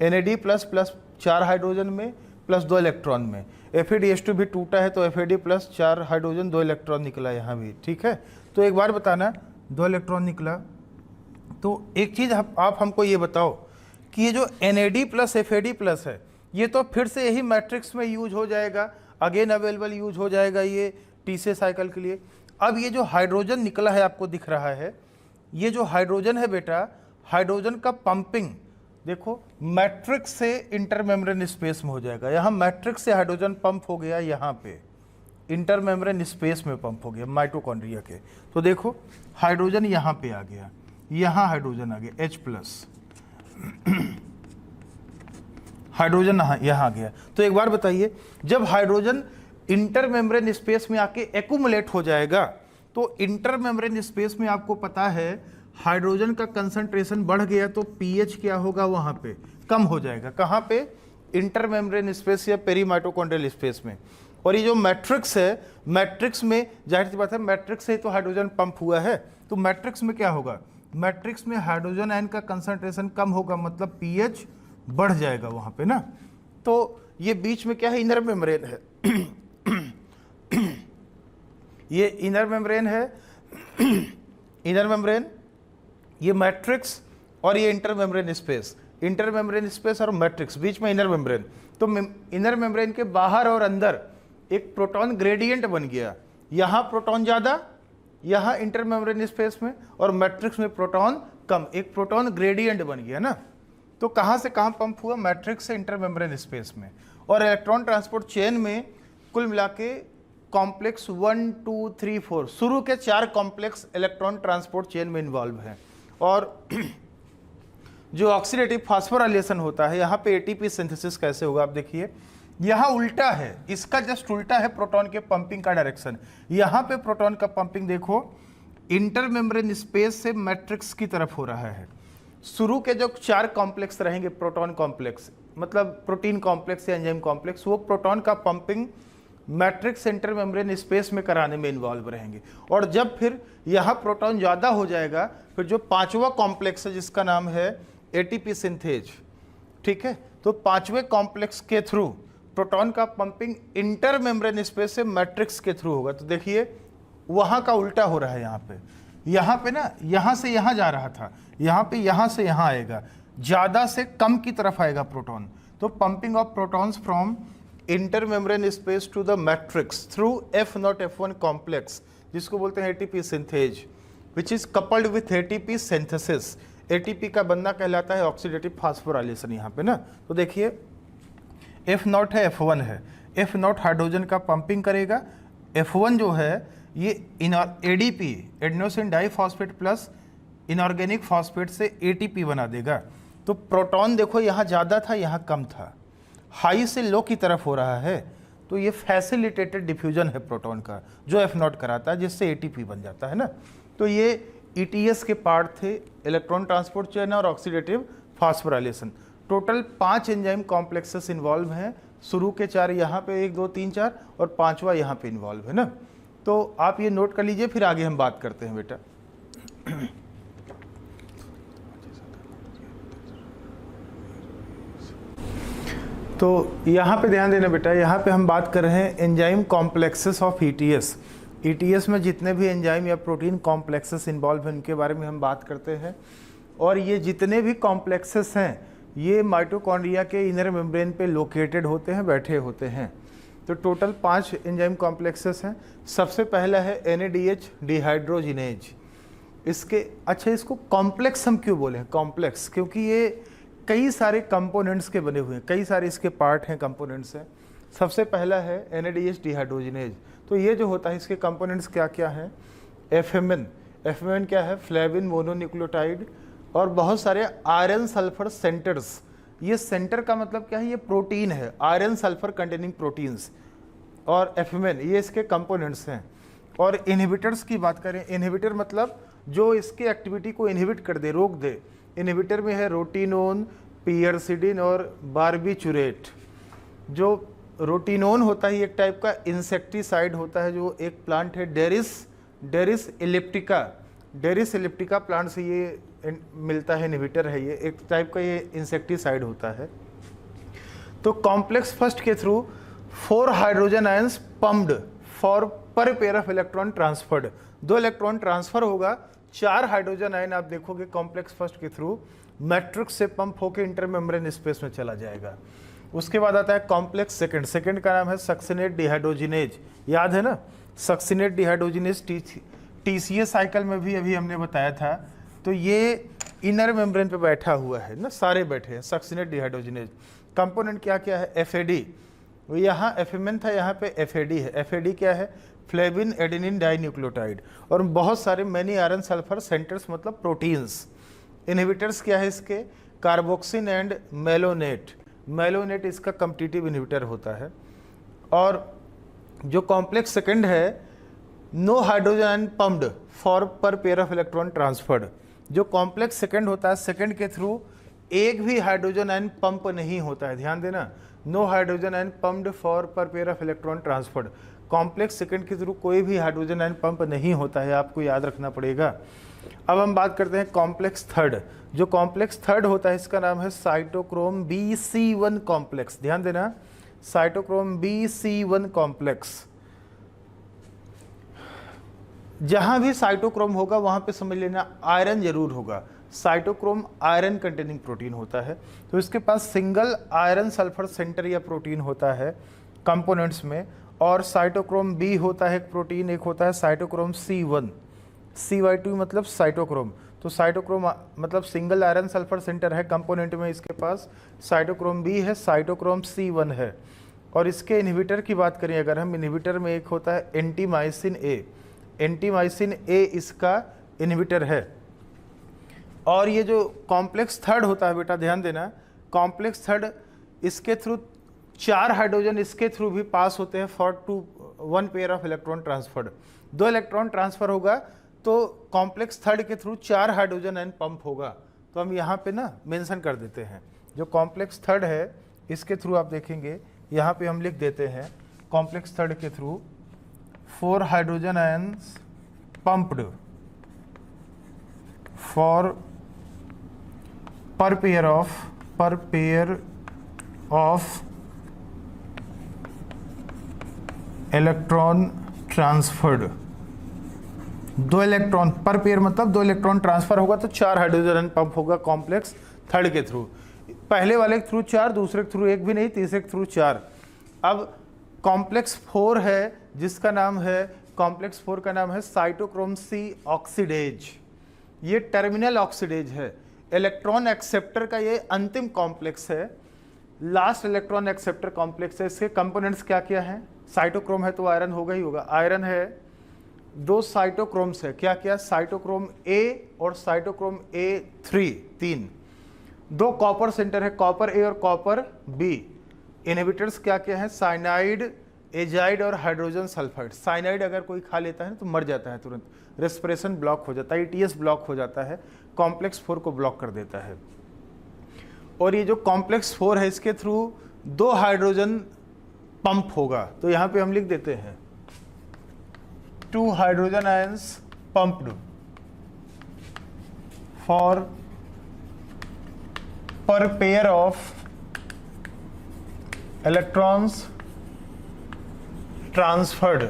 NAD प्लस प्लस 4 हाइड्रोजन में प्लस 2 इलेक्ट्रॉन में। FADH2 भी टूटा है तो FAD प्लस 4 हाइड्रोजन 2 इलेक्ट्रॉन निकला यहाँ भी। ठीक है, तो एक बार बताना, 2 इलेक्ट्रॉन निकला। तो एक चीज़ आप हमको ये बताओ कि ये जो NAD प्लस FAD प्लस है, ये तो फिर से यही मैट्रिक्स में यूज हो जाएगा, अगेन अवेलेबल यूज हो जाएगा ये टीसी साइकिल के लिए। अब ये जो हाइड्रोजन निकला है आपको दिख रहा है, ये जो हाइड्रोजन है बेटा, हाइड्रोजन का पंपिंग देखो मैट्रिक्स से इंटरमेम्ब्रेन स्पेस में हो जाएगा। यहाँ मैट्रिक्स से हाइड्रोजन पंप हो गया, यहाँ पे इंटरमेम्ब्रेन स्पेस में पंप हो गया माइटोकॉन्ड्रिया के। तो देखो हाइड्रोजन यहाँ पे आ गया, यहाँ हाइड्रोजन आ गया H+, हाइड्रोजन यहाँ आ गया। तो एक बार बताइए, जब हाइड्रोजन इंटर मेम्ब्रेन स्पेस में आके एक्यूमुलेट हो जाएगा, तो इंटर मेम्ब्रेन स्पेस में आपको पता है हाइड्रोजन का कंसंट्रेशन बढ़ गया तो पीएच क्या होगा, वहां पे कम हो जाएगा। कहाँ पे? इंटर मेम्ब्रेन स्पेस या पेरी माइटोकॉन्ड्रियल स्पेस में। और ये जो मैट्रिक्स है, मैट्रिक्स में जाहिर सी बात है मैट्रिक्स से तो हाइड्रोजन पंप हुआ है, तो मैट्रिक्स में क्या होगा, मैट्रिक्स में हाइड्रोजन आयन का कंसंट्रेशन कम होगा, मतलब पीएच बढ़ जाएगा वहां पे ना। तो ये बीच में क्या है, इनर मेम्ब्रेन है ये इनर मेम्ब्रेन है इनर मेम्ब्रेन, ये मैट्रिक्स और ये inter membrane space, inter membrane space और मैट्रिक्स, बीच में इनर मेम्ब्रेन। तो इनर मेम्ब्रेन के बाहर और अंदर एक प्रोटॉन ग्रेडियंट बन गया, यहाँ प्रोटॉन ज़्यादा, यहाँ इंटर मेम्ब्रेन स्पेस में, और मैट्रिक्स में प्रोटॉन कम, एक प्रोटॉन ग्रेडियंट बन गया ना। तो कहाँ से कहाँ पंप हुआ, मैट्रिक्स से इंटर मेम्ब्रेन स्पेस में। और इलेक्ट्रॉन ट्रांसपोर्ट चेन में कुल मिला के कॉम्प्लेक्स 1 2 3 4 शुरू के 4 कॉम्प्लेक्स इलेक्ट्रॉन ट्रांसपोर्ट चेन में इन्वॉल्व हैं। और जो ऑक्सीडेटिव फास्फोराइलेशन होता है, यहाँ पे एटीपी सिंथेसिस कैसे होगा आप देखिए, यहाँ उल्टा है, इसका जस्ट उल्टा है प्रोटॉन के पंपिंग का डायरेक्शन। यहाँ पे प्रोटॉन का पंपिंग देखो इंटर मेम्ब्रेन स्पेस से मैट्रिक्स की तरफ हो रहा है। शुरू के जो 4 कॉम्प्लेक्स रहेंगे, प्रोटॉन कॉम्प्लेक्स मतलब प्रोटीन कॉम्प्लेक्स या एंजाइम कॉम्प्लेक्स, वो प्रोटॉन का pumping matrix inter membrane space में कराने में इन्वॉल्व रहेंगे। और जब फिर यहाँ प्रोटॉन ज़्यादा हो जाएगा, फिर जो 5वां कॉम्प्लेक्स है जिसका नाम है एटीपी सिंथेज, ठीक है, तो 5वें कॉम्प्लेक्स के थ्रू प्रोटॉन का पंपिंग इंटर मेम्ब्रेन स्पेस से मैट्रिक्स के थ्रू होगा। तो देखिए वहाँ का उल्टा हो रहा है, यहाँ पे ना, यहाँ से यहाँ जा रहा था, यहाँ पे यहाँ से यहाँ आएगा, ज़्यादा से कम की तरफ आएगा प्रोटॉन। तो pumping of protons from inter membrane space to the matrix through F0 F1 complex, जिसको बोलते हैं ATP synthase, which is coupled with ATP synthesis. ATP का बनना कहलाता है ऑक्सीडेटिव फास्फोराइलेशन यहाँ पे ना। तो देखिए F0 है, F1 है, F0 हाइड्रोजन का पंपिंग करेगा, F1 जो है ये ADP adenosine diphosphate plus inorganic phosphate से एटीपी बना देगा। तो प्रोटॉन देखो यहाँ ज़्यादा था, यहाँ कम था, हाई से लो की तरफ हो रहा है। तो ये फैसिलिटेटेड डिफ्यूजन है प्रोटॉन का, जो F0 कराता है, जिससे एटीपी बन जाता है ना। तो ये ETS के पार्ट थे, इलेक्ट्रॉन ट्रांसपोर्ट चेन और oxidative phosphorylation. Total 5 enzyme complexes involve हैं, शुरू के 4 यहाँ पे 1 2 3 4 और 5वां यहाँ पे इन्वॉल्व है ना। तो आप ये नोट कर लीजिए, फिर आगे हम बात करते हैं बेटा। तो यहाँ पे ध्यान देना बेटा, यहाँ पे हम बात कर रहे हैं enzyme complexes of ETS। ETS में जितने भी एंजाइम या प्रोटीन कॉम्प्लेक्सेस इन्वॉल्व हैं उनके बारे में हम बात करते हैं। और ये जितने भी कॉम्प्लेक्सेस हैं ये माइटोकॉन्ड्रिया के इनर मेम्ब्रेन पे लोकेटेड होते हैं, बैठे होते हैं। तो टोटल 5 एंजाइम कॉम्प्लेक्सेस हैं। सबसे पहला है NADH डिहाइड्रोजिनेज। इसके अच्छा, इसको कॉम्प्लेक्स हम क्यों बोले हैं कॉम्प्लेक्स, क्योंकि ये कई सारे कंपोनेंट्स के बने हुए हैं, कई सारे इसके पार्ट हैं, कंपोनेंट्स हैं। सबसे पहला है NADH डिहाइड्रोजिनेज। तो ये जो होता है इसके कंपोनेंट्स क्या क्या हैं, FMN क्या है, फ्लेविन मोनोन्यूक्लियोटाइड, और बहुत सारे आयरन सल्फर सेंटर्स। ये सेंटर का मतलब क्या है, ये प्रोटीन है, आयरन सल्फर कंटेनिंग प्रोटीन्स। और FMN ये इसके कंपोनेंट्स हैं। और इनहिबिटर्स की बात करें, इनहिबिटर मतलब जो इसके एक्टिविटी को इनहिबिट कर दे, रोक दे। इनहिबिटर में है रोटिनोन, पियरसिडिन और बारबीचुरेट। जो रोटिनोन होता है एक टाइप का इंसेक्टिसाइड होता है, जो एक प्लांट है डेरिस इलिप्टिका प्लांट से ये मिलता है, इनहिबिटर है, ये एक टाइप का ये इंसेक्टिसाइड होता है। तो कॉम्प्लेक्स फर्स्ट के through 4 hydrogen ions pumped for per pair of electron transferred. 2 electron transfer होगा, 4 हाइड्रोजन आयन आप देखोगे कॉम्प्लेक्स फर्स्ट के थ्रू मैट्रिक्स से पंप होकर इंटर मेम्ब्रेन स्पेस में चला जाएगा। उसके बाद आता है कॉम्प्लेक्स सेकंड का नाम है सक्सिनेट डिहाइड्रोजिनेज। याद है ना, सक्सिनेट डिहाइड्रोजिनेज TCA साइकिल में भी अभी हमने बताया था। तो ये इनर मेम्ब्रेन पे बैठा हुआ है ना, सारे बैठे हैं, सक्सिनेट डिहाइड्रोजिनेज। कंपोनेंट क्या क्या है, FAD, यहाँ FMN था, यहाँ पे FAD है। FAD क्या है, फ्लेविन एडेनिन डाइन्यूक्लियोटाइड। और बहुत सारे मैनी आयरन सल्फर सेंटर्स मतलब प्रोटीन्स। इनहिबिटर्स क्या है इसके, कार्बोक्सिन एंड मेलोनेट इसका कॉम्पिटिटिव इनहिबिटर होता है। और जो कॉम्प्लेक्स सेकंड है, no hydrogen ion pumped for per pair of electron transferred. जो कॉम्प्लेक्स सेकंड होता है, सेकंड के थ्रू एक भी हाइड्रोजन आयन पंप नहीं होता है, ध्यान देना, no hydrogen ion pumped for per pair of electron transferred. Complex second के थ्रू कोई भी हाइड्रोजन आयन पंप नहीं होता है, आपको याद रखना पड़ेगा। अब हम बात करते हैं कॉम्प्लेक्स थर्ड। जो कॉम्प्लेक्स थर्ड होता है इसका नाम है साइटोक्रोम BC1 कॉम्प्लेक्स। ध्यान देना, साइटोक्रोम BC1 कॉम्प्लेक्स। जहां भी साइटोक्रोम होगा वहां पे समझ लेना आयरन जरूर होगा। साइटोक्रोम आयरन कंटेनिंग प्रोटीन होता है, तो इसके पास सिंगल आयरन सल्फर सेंटर या प्रोटीन होता है कंपोनेंट्स में। और साइटोक्रोम बी होता है एक प्रोटीन, एक होता है साइटोक्रोम C1। CY2 मतलब साइटोक्रोम, तो साइटोक्रोम मतलब सिंगल आयरन सल्फर सेंटर है कंपोनेंट में इसके पास। साइटोक्रोम बी है, साइटोक्रोम C1 है। और इसके इनहिबिटर की बात करें अगर हम, इनहिबिटर में एक होता है एंटीमाइसिन ए। एंटीमाइसिन ए इसका इनहिबिटर है। और ये जो कॉम्प्लेक्स थर्ड होता है बेटा ध्यान देना, कॉम्प्लेक्स थर्ड इसके थ्रू 4 हाइड्रोजन इसके थ्रू भी पास होते हैं for 1 pair of electron transferred. 2 electron transfer होगा तो कॉम्प्लेक्स थर्ड के थ्रू 4 हाइड्रोजन आयन पंप होगा। तो हम यहाँ पे ना मेंशन कर देते हैं, जो कॉम्प्लेक्स थर्ड है इसके थ्रू आप देखेंगे यहाँ पे हम लिख देते हैं कॉम्प्लेक्स थर्ड के through 4 hydrogen ions pumped for per pair of electron transferred. 2 electron per pair मतलब 2 इलेक्ट्रॉन ट्रांसफर होगा तो 4 हाइड्रोजन पंप होगा कॉम्प्लेक्स थर्ड के थ्रू। पहले वाले के थ्रू 4, दूसरे के थ्रू 1 भी नहीं, तीसरे के थ्रू 4। अब कॉम्प्लेक्स 4 है जिसका नाम है, कॉम्प्लेक्स 4 का नाम है साइटोक्रोम C ऑक्सीडेज। ये टर्मिनल ऑक्सीडेज है, इलेक्ट्रॉन एक्सेप्टर का ये अंतिम कॉम्प्लेक्स है, लास्ट इलेक्ट्रॉन एक्सेप्टर कॉम्प्लेक्स है। इसके कंपोनेंट्स क्या क्या हैं? साइटोक्रोम है तो आयरन होगा ही होगा, आयरन है। 2 साइटोक्रोम्स है, क्या क्या? साइटोक्रोम A और साइटोक्रोम A3, 3। 2 कॉपर सेंटर है, कॉपर A और कॉपर B। इनहिबिटर्स क्या क्या है? साइनाइड, एजाइड और हाइड्रोजन सल्फाइड। साइनाइड अगर कोई खा लेता है तो मर जाता है तुरंत, रेस्पिरेशन ब्लॉक हो जाता है, ETS ब्लॉक हो जाता है, कॉम्प्लेक्स 4 को ब्लॉक कर देता है। और ये जो कॉम्प्लेक्स 4 है इसके थ्रू 2 हाइड्रोजन पंप होगा, तो यहां पे हम लिख देते हैं 2 hydrogen ions pumped for per pair of electrons transferred.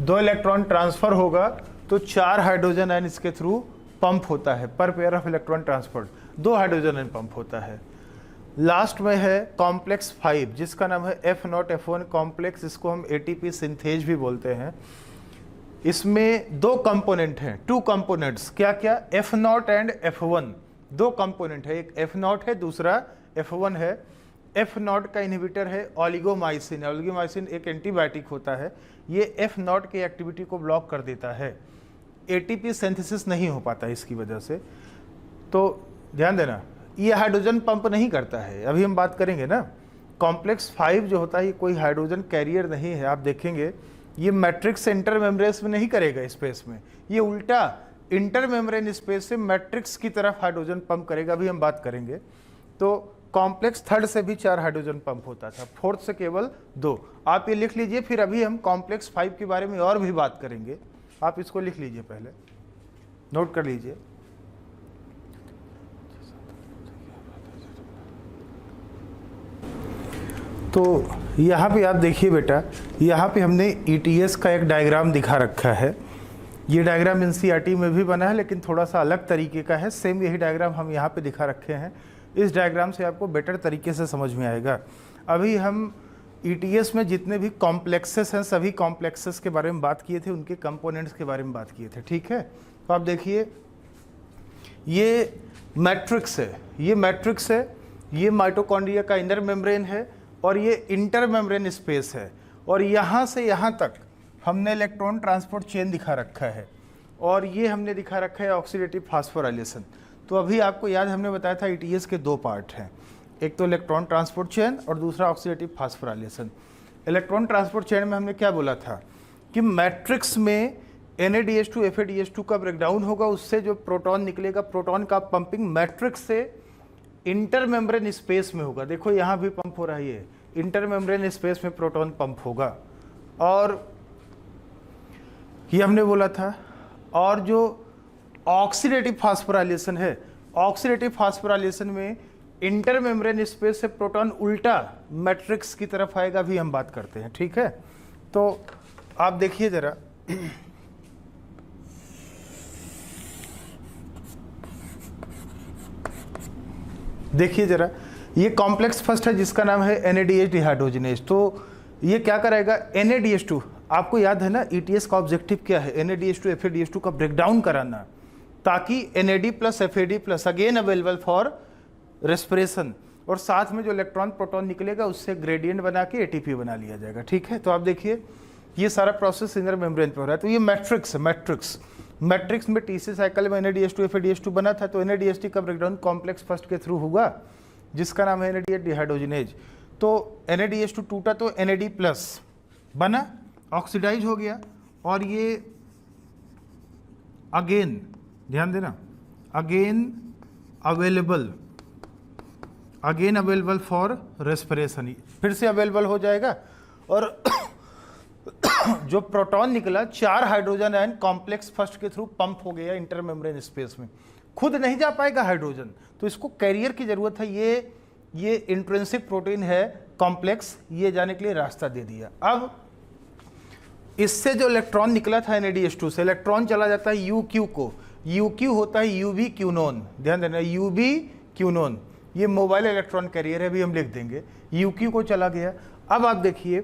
2 electron transfer होगा तो 4 हाइड्रोजन आयन इसके थ्रू पंप होता है, पर pair of electron transferred 2 hydrogen ion pump होता है। लास्ट में है कॉम्प्लेक्स 5 जिसका नाम है F0 F1 कॉम्प्लेक्स, इसको हम ATP सिंथेज भी बोलते हैं। इसमें 2 कंपोनेंट हैं, 2 कंपोनेंट्स, क्या क्या? F0 and F1। 2 कंपोनेंट है, एक F0 है, दूसरा F1 है। F0 का इनहिबिटर है ओलिगोमाइसिन। ओलिगोमाइसिन एक एंटीबायोटिक होता है, ये F0 की एक्टिविटी को ब्लॉक कर देता है, ATP सिंथेसिस नहीं हो पाता इसकी वजह से। तो ध्यान देना, ये हाइड्रोजन पंप नहीं करता है, अभी हम बात करेंगे ना। कॉम्प्लेक्स 5 जो होता है ये कोई हाइड्रोजन कैरियर नहीं है, आप देखेंगे ये मैट्रिक्स इंटर मेम्ब्रेन में नहीं करेगा स्पेस में, ये उल्टा इंटर मेम्ब्रेन स्पेस से मैट्रिक्स की तरफ हाइड्रोजन पंप करेगा, अभी हम बात करेंगे। तो कॉम्प्लेक्स थर्ड से भी 4 हाइड्रोजन पंप होता था, फोर्थ से केवल 2। आप ये लिख लीजिए, फिर अभी हम कॉम्प्लेक्स 5 के बारे में और भी बात करेंगे। आप इसको लिख लीजिए, पहले नोट कर लीजिए। तो यहाँ पे आप देखिए बेटा, यहाँ पे हमने ETS का एक डायग्राम दिखा रखा है। ये डायग्राम NCERT में भी बना है लेकिन थोड़ा सा अलग तरीके का है। सेम यही डायग्राम हम यहाँ पे दिखा रखे हैं। इस डायग्राम से आपको बेटर तरीके से समझ में आएगा। अभी हम ETS में जितने भी कॉम्प्लेक्सेस हैं सभी कॉम्प्लेक्सेस के बारे में बात किए थे, उनके कंपोनेंट्स के बारे में बात किए थे, ठीक है। तो आप देखिए ये मैट्रिक्स है, ये मैट्रिक्स है, ये माइटोकॉन्ड्रिया का इनर मेम्ब्रेन है और ये इंटर मेम्ब्रेन स्पेस है। और यहाँ से यहाँ तक हमने इलेक्ट्रॉन ट्रांसपोर्ट चेन दिखा रखा है और ये हमने दिखा रखा है ऑक्सीडेटिव फास्फोराइलेशन। तो अभी आपको याद हमने बताया था ETS के 2 पार्ट हैं, एक तो इलेक्ट्रॉन ट्रांसपोर्ट चेन और दूसरा oxidative phosphorylation. Electron transport chain में हमने क्या बोला था कि मैट्रिक्स में NADH2 FADH2 का ब्रेकडाउन होगा, उससे जो प्रोटॉन निकलेगा, प्रोटॉन का पंपिंग मैट्रिक्स से इंटर मेम्ब्रेन स्पेस में होगा। देखो यहाँ भी पंप हो रहा है, ये इंटर मेम्ब्रेन स्पेस में प्रोटॉन पंप होगा। और ये हमने बोला था। और जो ऑक्सीडेटिव फास्फोराइलेशन है, ऑक्सीडेटिव फास्फोराइलेशन में इंटर मेम्ब्रेन स्पेस से प्रोटॉन उल्टा मैट्रिक्स की तरफ आएगा, भी हम बात करते हैं। ठीक है, तो आप देखिए जरा, देखिए जरा, ये कॉम्प्लेक्स फर्स्ट है जिसका नाम है NADH डिहाइड्रोजिनेज। तो ये क्या करेगा, NADH2, आपको याद है ना ETS का ऑब्जेक्टिव क्या है, NADH2 FADH2 का ब्रेकडाउन कराना, ताकि NAD plus FAD plus again available for respiration, और साथ में जो इलेक्ट्रॉन प्रोटॉन निकलेगा उससे ग्रेडियंट बना के ATP बना लिया जाएगा। ठीक है, तो आप देखिए ये सारा प्रोसेस इनर मेम्ब्रेन पे हो रहा है। तो ये मैट्रिक्स है, मैट्रिक्स में TC साइकिल में NADH2 FADH2 बना था, तो NADH का ब्रेकडाउन कॉम्प्लेक्स फर्स्ट के थ्रू होगा जिसका नाम है NADH डिहाइड्रोजिनेज। तो NADH2 टूटा तो NAD प्लस बना, ऑक्सीडाइज हो गया, और ये अगेन ध्यान देना, अगेन अवेलेबल फॉर रेस्पिरेशन, फिर से अवेलेबल हो जाएगा। और जो प्रोटॉन निकला 4 हाइड्रोजन आयन कॉम्प्लेक्स फर्स्ट के थ्रू पंप हो गया इंटर मेम्ब्रेन स्पेस में, खुद नहीं जा पाएगा हाइड्रोजन, तो इसको कैरियर की जरूरत है। ये इंट्रिंसिक प्रोटीन है कॉम्प्लेक्स, ये जाने के लिए रास्ता दे दिया। अब इससे जो इलेक्ट्रॉन निकला था NADH2 से, इलेक्ट्रॉन चला जाता है UQ को, UQ होता है UV क्यूनोन, ध्यान देना UV क्यूनोन, ये मोबाइल इलेक्ट्रॉन कैरियर है, भी हम लिख देंगे। UQ को चला गया। अब आप देखिए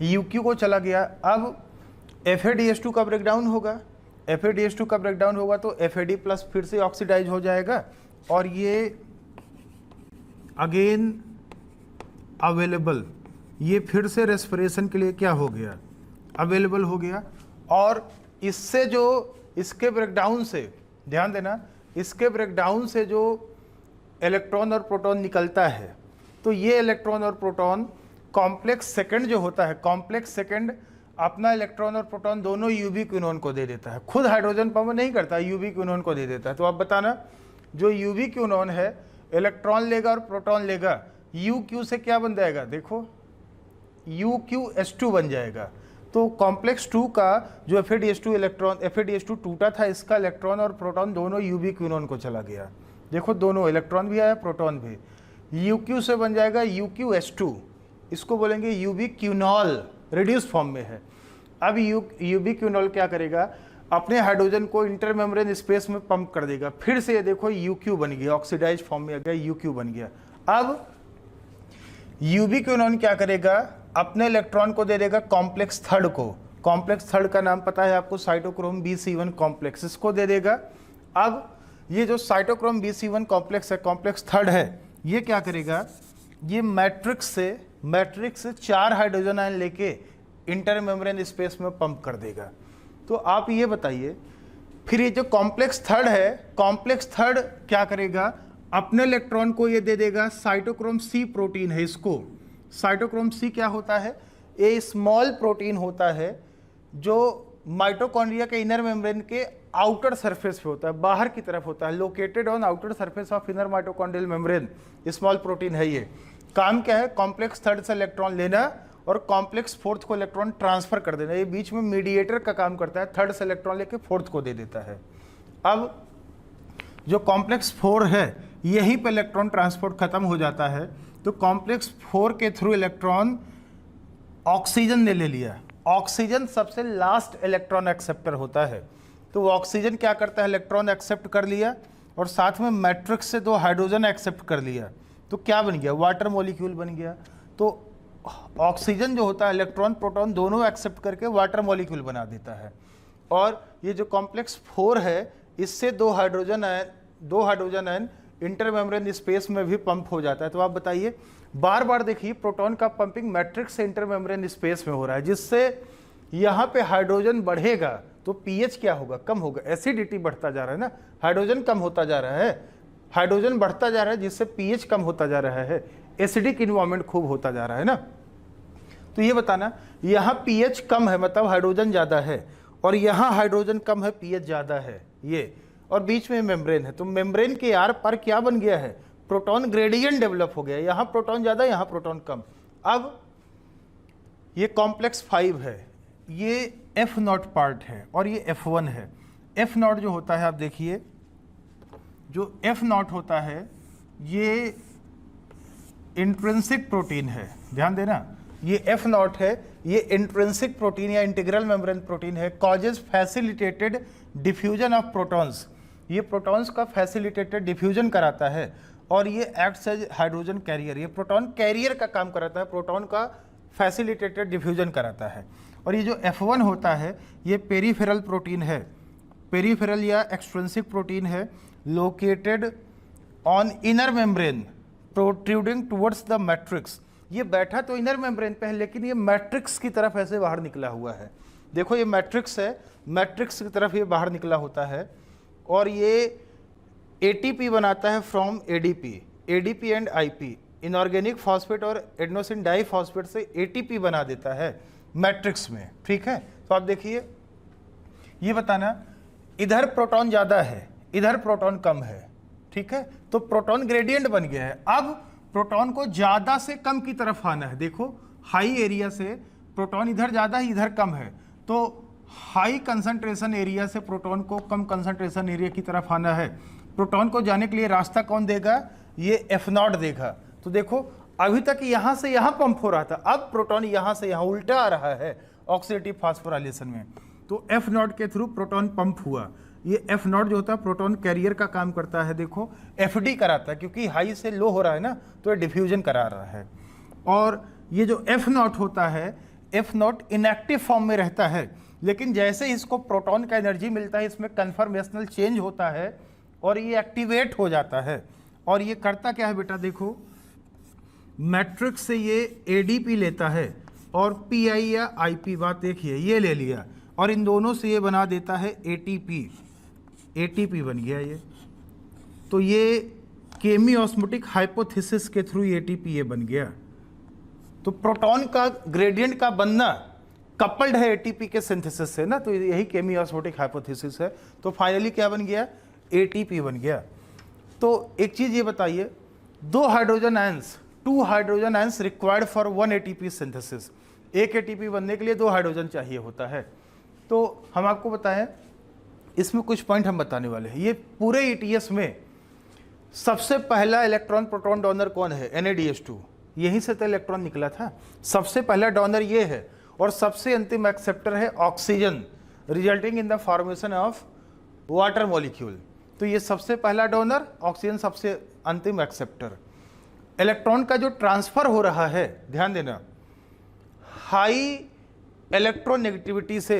UQ को चला गया, अब FADH2 का ब्रेकडाउन होगा, FADH2 का ब्रेकडाउन होगा तो FAD प्लस फिर से ऑक्सीडाइज हो जाएगा, और ये अगेन अवेलेबल, ये फिर से रेस्पिरेशन के लिए क्या हो गया, अवेलेबल हो गया। और इससे जो इसके ब्रेकडाउन से, ध्यान देना, इसके ब्रेकडाउन से जो इलेक्ट्रॉन और प्रोटॉन निकलता है, तो ये इलेक्ट्रॉन और प्रोटॉन कॉम्प्लेक्स सेकंड जो होता है, कॉम्प्लेक्स सेकंड अपना इलेक्ट्रॉन और प्रोटॉन दोनों UV क्यूनोन को दे देता है, खुद हाइड्रोजन पंप नहीं करता, UV क्यूनोन को दे देता है। तो आप बताना, जो UV क्यूनोन है इलेक्ट्रॉन लेगा और प्रोटॉन लेगा, UQ से क्या बन जाएगा, देखो UQS2 बन जाएगा। तो कॉम्प्लेक्स 2 का जो FADH2 इलेक्ट्रॉन, FADH2 टूटा था, इसका इलेक्ट्रॉन और प्रोटॉन दोनों UV क्यूनोन को चला गया, देखो दोनों इलेक्ट्रॉन भी आया प्रोटॉन भी, UQ से बन जाएगा UQS2, इसको बोलेंगे UV क्यूनॉल, रिड्यूस फॉर्म में है। अब UV क्यूनॉल क्या करेगा, अपने हाइड्रोजन को इंटर मेम्ब्रेन स्पेस में पंप कर देगा, फिर से ये देखो UQ बन गया, ऑक्सीडाइज फॉर्म में आ गया, UQ बन गया। अब UV क्यूनॉन क्या करेगा, अपने इलेक्ट्रॉन को दे देगा कॉम्प्लेक्स थर्ड को, कॉम्प्लेक्स थर्ड का नाम पता है आपको, साइटोक्रोम BC1 कॉम्प्लेक्स, इसको दे देगा। अब ये जो साइटोक्रोम BC1 कॉम्प्लेक्स है, कॉम्प्लेक्स थर्ड है, ये क्या करेगा, ये मैट्रिक्स से 4 हाइड्रोजन आयन लेके इंटर मेम्ब्रेन स्पेस में पंप कर देगा। तो आप ये बताइए, फिर ये जो कॉम्प्लेक्स थर्ड है, कॉम्प्लेक्स थर्ड क्या करेगा, अपने इलेक्ट्रॉन को ये दे देगा, साइटोक्रोम C प्रोटीन है, इसको साइटोक्रोम C क्या होता है, ये स्मॉल प्रोटीन होता है जो माइटोकॉन्ड्रिया के इनर मेम्ब्रेन के आउटर सरफेस पे होता है, बाहर की तरफ होता है, located on outer surface of inner mitochondrial membrane, small protein है ये। काम क्या है, कॉम्प्लेक्स थर्ड से इलेक्ट्रॉन लेना और कॉम्प्लेक्स फोर्थ को इलेक्ट्रॉन ट्रांसफर कर देना, ये बीच में मीडिएटर का काम करता है, थर्ड से इलेक्ट्रॉन लेके फोर्थ को दे देता है। अब जो कॉम्प्लेक्स 4 है, यहीं पे इलेक्ट्रॉन ट्रांसपोर्ट खत्म हो जाता है, तो कॉम्प्लेक्स 4 के थ्रू इलेक्ट्रॉन ऑक्सीजन ने ले लिया, ऑक्सीजन सबसे लास्ट इलेक्ट्रॉन एक्सेप्टर होता है, तो वो ऑक्सीजन क्या करता है, इलेक्ट्रॉन एक्सेप्ट कर लिया और साथ में मैट्रिक्स से 2 हाइड्रोजन एक्सेप्ट कर लिया, तो क्या बन गया, वाटर मॉलिक्यूल बन गया। तो ऑक्सीजन जो होता है इलेक्ट्रॉन प्रोटॉन दोनों एक्सेप्ट करके वाटर मॉलिक्यूल बना देता है। और ये जो कॉम्प्लेक्स 4 है, इससे 2 hydrogen ion inter membrane space में भी पंप हो जाता है। तो आप बताइए, बार बार देखिए प्रोटॉन का पंपिंग मैट्रिक्स से इंटर मेम्ब्रेन स्पेस में हो रहा है, जिससे यहाँ पे हाइड्रोजन बढ़ेगा तो पीएच क्या होगा, कम होगा, एसिडिटी बढ़ता जा रहा है ना, हाइड्रोजन कम होता जा रहा है, हाइड्रोजन बढ़ता जा रहा है जिससे पीएच कम होता जा रहा है, एसिडिक इन्वायरमेंट खूब होता जा रहा है ना। तो ये बताना, यहाँ पीएच कम है मतलब हाइड्रोजन ज़्यादा है, और यहाँ हाइड्रोजन कम है पीएच ज़्यादा है ये, और बीच में मेम्ब्रेन है, तो मेम्ब्रेन के आर पार क्या बन गया है, प्रोटॉन ग्रेडियंट डेवलप हो गया, यहाँ प्रोटॉन ज़्यादा यहाँ प्रोटॉन कम। अब ये कॉम्प्लेक्स 5 है, ये एफ नॉट पार्ट है और ये F1 है। एफ नॉट जो होता है, आप देखिए, जो एफ नॉट होता है ये इंट्रिंसिक प्रोटीन है, ध्यान देना, ये एफ नॉट है, ये इंट्रिंसिक प्रोटीन या इंटीग्रल मेम्ब्रेन प्रोटीन है, causes facilitated diffusion of protons, ये प्रोटॉन्स का फैसिलिटेटेड डिफ्यूजन कराता है और ये एक्ट्स एज हाइड्रोजन कैरियर, ये प्रोटॉन कैरियर का काम कराता है, प्रोटॉन का फैसिलिटेटेड डिफ्यूजन कराता है। और ये जो F1 होता है ये पेरीफेरल प्रोटीन है, पेरीफेरल या एक्सट्रिंसिक प्रोटीन है, located on inner membrane protruding towards the matrix. ये बैठा तो इनर मेम्ब्रेन पे है लेकिन ये मैट्रिक्स की तरफ ऐसे बाहर निकला हुआ है, देखो ये मैट्रिक्स है, मैट्रिक्स की तरफ ये बाहर निकला होता है और ये ATP बनाता है from ADP, ADP and IP, inorganic phosphate और एडेनोसिन डाइफॉस्फेट से ATP बना देता है मैट्रिक्स में, ठीक है। तो आप देखिए, ये बताना इधर प्रोटॉन ज़्यादा है, इधर प्रोटॉन कम है, ठीक है, तो प्रोटॉन ग्रेडियंट बन गया है। अब प्रोटॉन को ज़्यादा से कम की तरफ आना है, देखो हाई एरिया से प्रोटॉन इधर ज़्यादा है, इधर कम है, तो हाई कंसंट्रेशन एरिया से प्रोटॉन को कम कंसंट्रेशन एरिया की तरफ आना है। प्रोटॉन को जाने के लिए रास्ता कौन देगा, ये F0 देगा। तो देखो अभी तक यहाँ से यहाँ पंप हो रहा था, अब प्रोटॉन यहाँ से यहाँ उल्टा आ रहा है ऑक्सीडेटिव फास्फोराइलेशन में, तो F0 के थ्रू प्रोटॉन पंप हुआ। ये F0 जो होता है प्रोटॉन कैरियर का काम करता है, देखो FD कराता है क्योंकि हाई से लो हो रहा है ना, तो ये डिफ्यूजन करा रहा है। और ये जो F0 होता है, F0 इनएक्टिव फॉर्म में रहता है, लेकिन जैसे इसको प्रोटॉन का एनर्जी मिलता है इसमें कन्फर्मेशनल चेंज होता है और ये एक्टिवेट हो जाता है। और ये करता क्या है बेटा, देखो मैट्रिक्स से ये ADP लेता है और PI या IP, बात देखिए ये ले लिया और इन दोनों से ये बना देता है ATP, ATP बन गया ये। तो ये केमी ऑस्मोटिक हाइपोथेसिस के थ्रू ATP ये बन गया। तो प्रोटॉन का ग्रेडियंट का बनना कपल्ड है ATP के सिंथेसिस से ना, तो यही केमी ऑस्मोटिक हाइपोथेसिस है। तो फाइनली क्या बन गया, ATP बन गया। तो एक चीज़ ये बताइए, 2 hydrogen ions required for 1 ATP synthesis, एक ATP बनने के लिए 2 हाइड्रोजन चाहिए होता है। तो हम आपको बताएं, इसमें कुछ पॉइंट हम बताने वाले हैं। ये पूरे ETS में सबसे पहला इलेक्ट्रॉन प्रोटॉन डोनर कौन है, NADH2, यहीं से तो इलेक्ट्रॉन निकला था, सबसे पहला डोनर ये है। और सबसे अंतिम एक्सेप्टर है oxygen, resulting in the formation of water molecule. तो ये सबसे पहला डोनर, ऑक्सीजन सबसे अंतिम एक्सेप्टर। इलेक्ट्रॉन का जो ट्रांसफर हो रहा है, ध्यान देना, हाई इलेक्ट्रोनेगेटिविटी से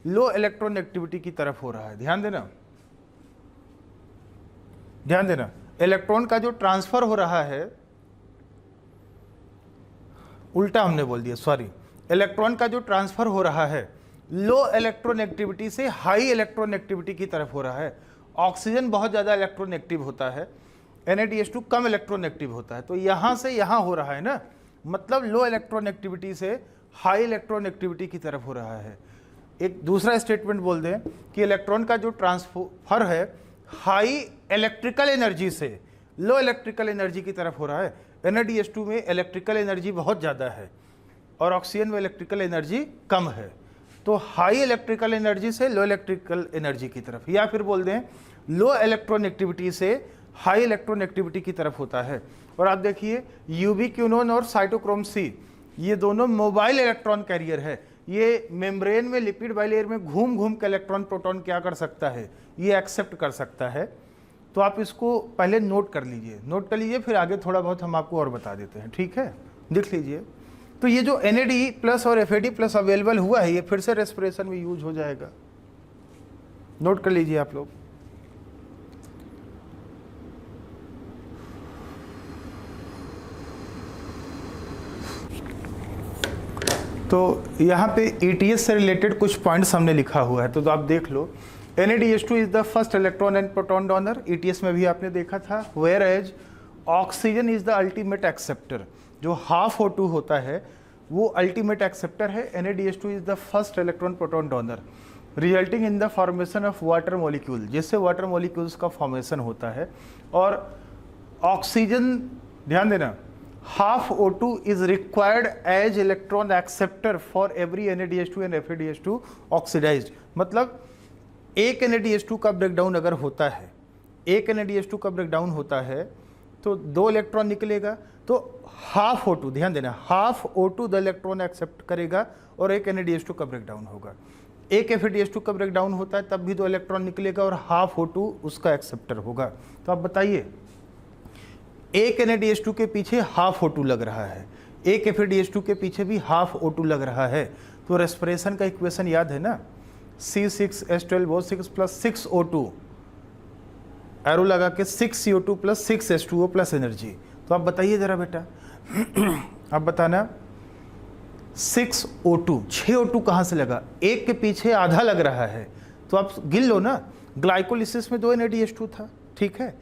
लो इलेक्ट्रोनेगेटिविटी की तरफ हो रहा है, ध्यान देना, ध्यान देना। इलेक्ट्रॉन का जो ट्रांसफर हो रहा है, उल्टा हमने बोल दिया, सॉरी, इलेक्ट्रॉन का जो ट्रांसफर हो रहा है लो इलेक्ट्रोनेगेटिविटी से हाई इलेक्ट्रोनेगेटिविटी की तरफ हो रहा है। ऑक्सीजन बहुत ज़्यादा इलेक्ट्रोनेगेटिव होता है, NADH2 कम इलेक्ट्रोनेगेटिव होता है, तो यहाँ से यहाँ हो रहा है ना, मतलब लो इलेक्ट्रोनेगेटिविटी से हाई इलेक्ट्रोनेगेटिविटी की तरफ हो रहा है। एक दूसरा स्टेटमेंट बोल दें कि इलेक्ट्रॉन का जो ट्रांसफर है हाई इलेक्ट्रिकल एनर्जी से लो इलेक्ट्रिकल एनर्जी की तरफ हो रहा है। NADH2 में इलेक्ट्रिकल एनर्जी बहुत ज़्यादा है और ऑक्सीजन में इलेक्ट्रिकल एनर्जी कम है, तो हाई इलेक्ट्रिकल एनर्जी से लो इलेक्ट्रिकल एनर्जी की तरफ, या फिर बोल दें लो इलेक्ट्रोनेगेटिविटी से हाई इलेक्ट्रोनेगेटिविटी की तरफ होता है। और आप देखिए UV क्यूनोन और साइटोक्रोम C, ये दोनों मोबाइल इलेक्ट्रॉन कैरियर है। ये मेम्ब्रेन में लिपिड बाइलेयर में घूम घूम के इलेक्ट्रॉन प्रोटॉन क्या कर सकता है, ये एक्सेप्ट कर सकता है। तो आप इसको पहले नोट कर लीजिए, फिर आगे थोड़ा बहुत हम आपको और बता देते हैं, ठीक है, देख लीजिए। तो ये जो NAD+ और FAD+ अवेलेबल हुआ है, ये फिर से रेस्पिरेशन में यूज हो जाएगा, नोट कर लीजिए आप लोग। तो यहाँ पे ETS से रिलेटेड कुछ पॉइंट्स हमने लिखा हुआ है, तो आप देख लो। NADH2 is the first electron and proton donor, ETS में भी आपने देखा था। Whereas oxygen is the ultimate acceptor, जो हाफ O2 होता है वो अल्टीमेट एक्सेप्टर है। NADH2 is the first electron proton donor, resulting in the formation of water molecule, जिससे वाटर मॉलिक्यूल्स का फॉर्मेशन होता है। और ऑक्सीजन, ध्यान देना, half O2 is required as electron acceptor for every NADH2 and FADH2 oxidized। मतलब एक NADH2 का ब्रेकडाउन अगर होता है, एक NADH2 का ब्रेकडाउन होता है तो 2 इलेक्ट्रॉन निकलेगा, तो हाफ O2, ध्यान देना, half O2 the electron accept करेगा और एक NADH2 का ब्रेकडाउन होगा। एक FADH2 का ब्रेकडाउन होता है तब भी 2 इलेक्ट्रॉन निकलेगा और हाफ O2 उसका एक्सेप्टर होगा। तो आप बताइए, एक NADH2 के पीछे हाफ O2 लग रहा है, एक FADH2 के पीछे भी हाफ O2 लग रहा है, तो रेस्पिरेशन का इक्वेशन याद है ना, C6H12O6 प्लस 6O2, एरो लगा के 6CO2 plus 6H2O plus energy. तो आप बताइए जरा बेटा, आप बताना 6O2, 6O2 कहाँ से लगा? एक के पीछे आधा लग रहा है, तो आप गिन लो ना, ग्लाइकोलिसिस में 2 NADH2 था, ठीक है,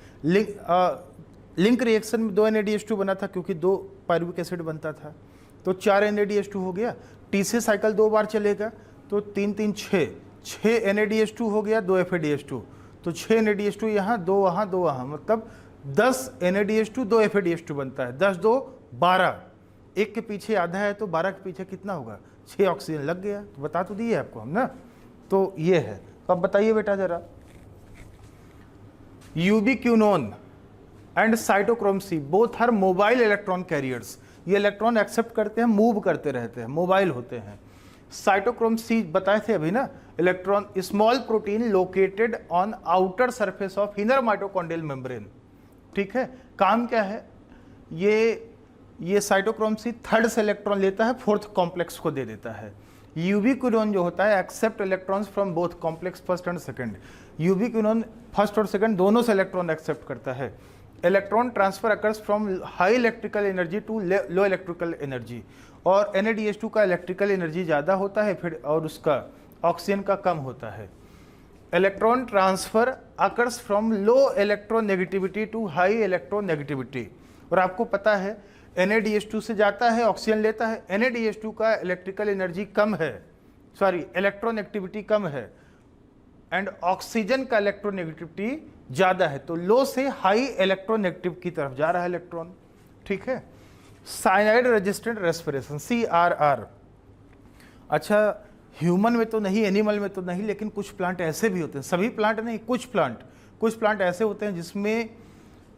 लिंक रिएक्शन में 2 NADH2 बना था क्योंकि 2 पायरुविक एसिड बनता था, तो 4 NADH2 हो गया। TC साइकिल 2 बार चलेगा तो 3 3 6 NADH2 हो गया, 2 FADH2, तो 6 NADH2 यहाँ, 2 वहाँ, 2 वहाँ, मतलब 10 NADH2 2 FADH2 बनता है, 10 2 12, एक के पीछे आधा है तो 12 के पीछे कितना होगा? 6 ऑक्सीजन लग गया। तो बता तो दिए आपको हम ना, तो ये है। तो अब बताइए बेटा जरा, ubiquinone and cytochrome C both are mobile electron carriers. ये इलेक्ट्रॉन एक्सेप्ट करते हैं, मूव करते रहते हैं, मोबाइल होते हैं। साइटोक्रोम सी बताए थे अभी ना, electron small protein located on outer surface of inner mitochondrial membrane, ठीक है। काम क्या है, ये साइटोक्रोम सी थर्ड से इलेक्ट्रॉन लेता है, फोर्थ कॉम्प्लेक्स को दे देता है। यूबिक्विनोन जो होता है accept electrons from both complex first and second. Ubiquinone first और सेकंड दोनों से इलेक्ट्रॉन एक्सेप्ट करता है। Electron transfer occurs from high electrical energy to low electrical energy, और NADH2 का इलेक्ट्रिकल एनर्जी ज़्यादा होता है फिर, और उसका ऑक्सीजन का कम होता है। Electron transfer occurs from low electronegativity to high electronegativity, और आपको पता है NADH2 से जाता है, ऑक्सीजन लेता है, NADH2 का इलेक्ट्रिकल एनर्जी कम है, सॉरी इलेक्ट्रोनेगेटिविटी कम है, एंड ऑक्सीजन का इलेक्ट्रोनेगेटिविटी ज़्यादा है, तो लो से हाई इलेक्ट्रोनेगेटिव की तरफ जा रहा है इलेक्ट्रॉन, ठीक है। साइनाइड रेजिस्टेंट रेस्पिरेशन CRR, अच्छा ह्यूमन में तो नहीं, एनिमल में तो नहीं, लेकिन कुछ प्लांट ऐसे भी होते हैं, सभी प्लांट नहीं, कुछ प्लांट ऐसे होते हैं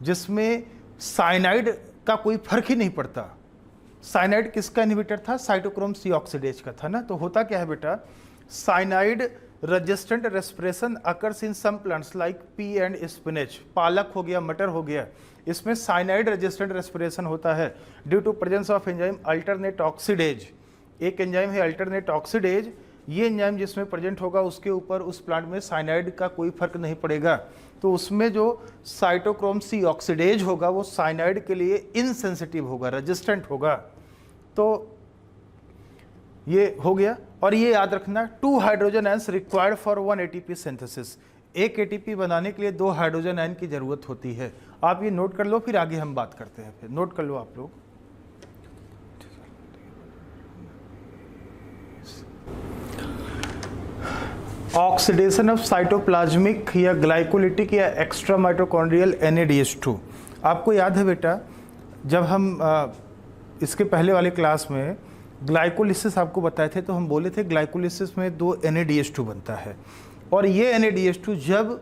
जिसमें साइनाइड का कोई फर्क ही नहीं पड़ता। साइनाइड किसका इनहिबिटर था? साइटोक्रोम सी ऑक्सीडेज का था ना। तो होता क्या है बेटा, cyanide resistant respiration occurs in some plants like pea and spinach, पालक हो गया, मटर हो गया, इसमें साइनाइड रेजिस्टेंट रेस्पिरेशन होता है due to presence of enzyme alternate oxidase. एक एंजाइम है अल्टरनेट ऑक्सीडेज, ये एंजाइम जिसमें प्रेजेंट होगा उसके ऊपर उस प्लांट में साइनाइड का कोई फर्क नहीं पड़ेगा, तो उसमें जो साइटोक्रोम सी ऑक्सीडेज होगा वो साइनाइड के लिए इनसेंसिटिव होगा, रेजिस्टेंट होगा। तो ये हो गया, और ये याद रखना 2 hydrogen ions required for 1 ATP synthesis. एक ATP बनाने के लिए 2 हाइड्रोजन आयन की जरूरत होती है। आप ये नोट कर लो, फिर आगे हम बात करते हैं, फिर नोट कर लो आप लोग। ऑक्सीडेशन ऑफ साइटोप्लाज्मिक या ग्लाइकोलिटिक या एक्स्ट्रा माइटोकॉन्ड्रियल NADH2। आपको याद है बेटा, जब हम इसके पहले वाले क्लास में ग्लाइकोलिसिस आपको बताए थे, तो हम बोले थे ग्लाइकोलिसिस में 2 NADH2 बनता है, और ये NADH2 जब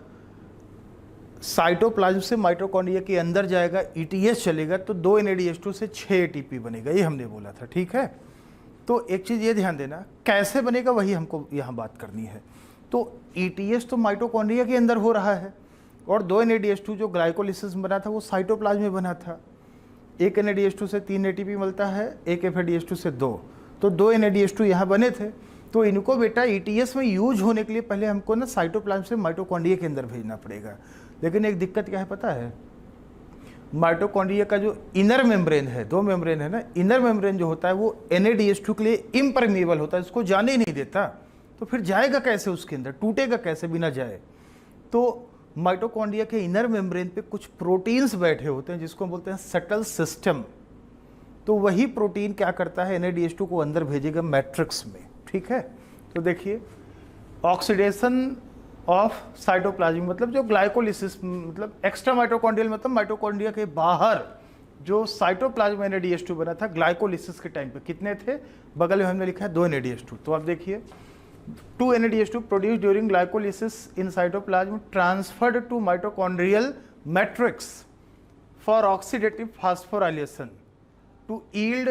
साइटोप्लाज्म से माइटोकॉन्ड्रिया के अंदर जाएगा, ETS चलेगा, तो 2 NADH2 से 6 ATP बनेगा, ये हमने बोला था, ठीक है। तो एक चीज़ ये ध्यान देना, कैसे बनेगा वही हमको यहाँ बात करनी है। तो ETS तो माइटोकॉन्ड्रिया के अंदर हो रहा है, और 2 NADH2 जो ग्लाइकोलिसिस में बना था वो साइटोप्लाज्म में बना था। एक NADH2 से 3 ATP मिलता है, एक FADH2 से 2, तो 2 NADH2 यहाँ बने थे। तो इनको बेटा ETS में यूज होने के लिए पहले हमको ना साइटोप्लाज्म से माइटोकॉन्ड्रिया के अंदर भेजना पड़ेगा। लेकिन एक दिक्कत क्या है पता है, माइटोकॉन्ड्रिया का जो इनर मेम्ब्रेन है, 2 मेम्ब्रेन है ना, इनर मेम्ब्रेन जो होता है वो NADH2 के लिए इम्परमिएबल होता है, इसको जाने ही नहीं देता। तो फिर जाएगा कैसे उसके अंदर, टूटेगा कैसे बिना जाए? तो माइटोकॉन्ड्रिया के इनर मेम्ब्रेन पे कुछ प्रोटीन्स बैठे होते हैं जिसको बोलते हैं सटल सिस्टम। तो वही प्रोटीन क्या करता है, NADH2 को अंदर भेजेगा मैट्रिक्स में, ठीक है। तो देखिए, ऑक्सीडेशन ऑफ साइटोप्लाज्म मतलब जो ग्लाइकोलिसिस, मतलब एक्स्ट्रा माइटोकॉन्ड्रियल मतलब माइटोकॉन्ड्रिया के बाहर जो साइटोप्लाज्म में NADH2 बना था ग्लाइकोलिसिस के टाइम पे, कितने थे, बगल में हमने लिखा है 2 NADH2। तो आप देखिए 2 NADH2 produce during glycolysis in cytoplasm transferred to mitochondrial matrix for oxidative phosphorylation to yield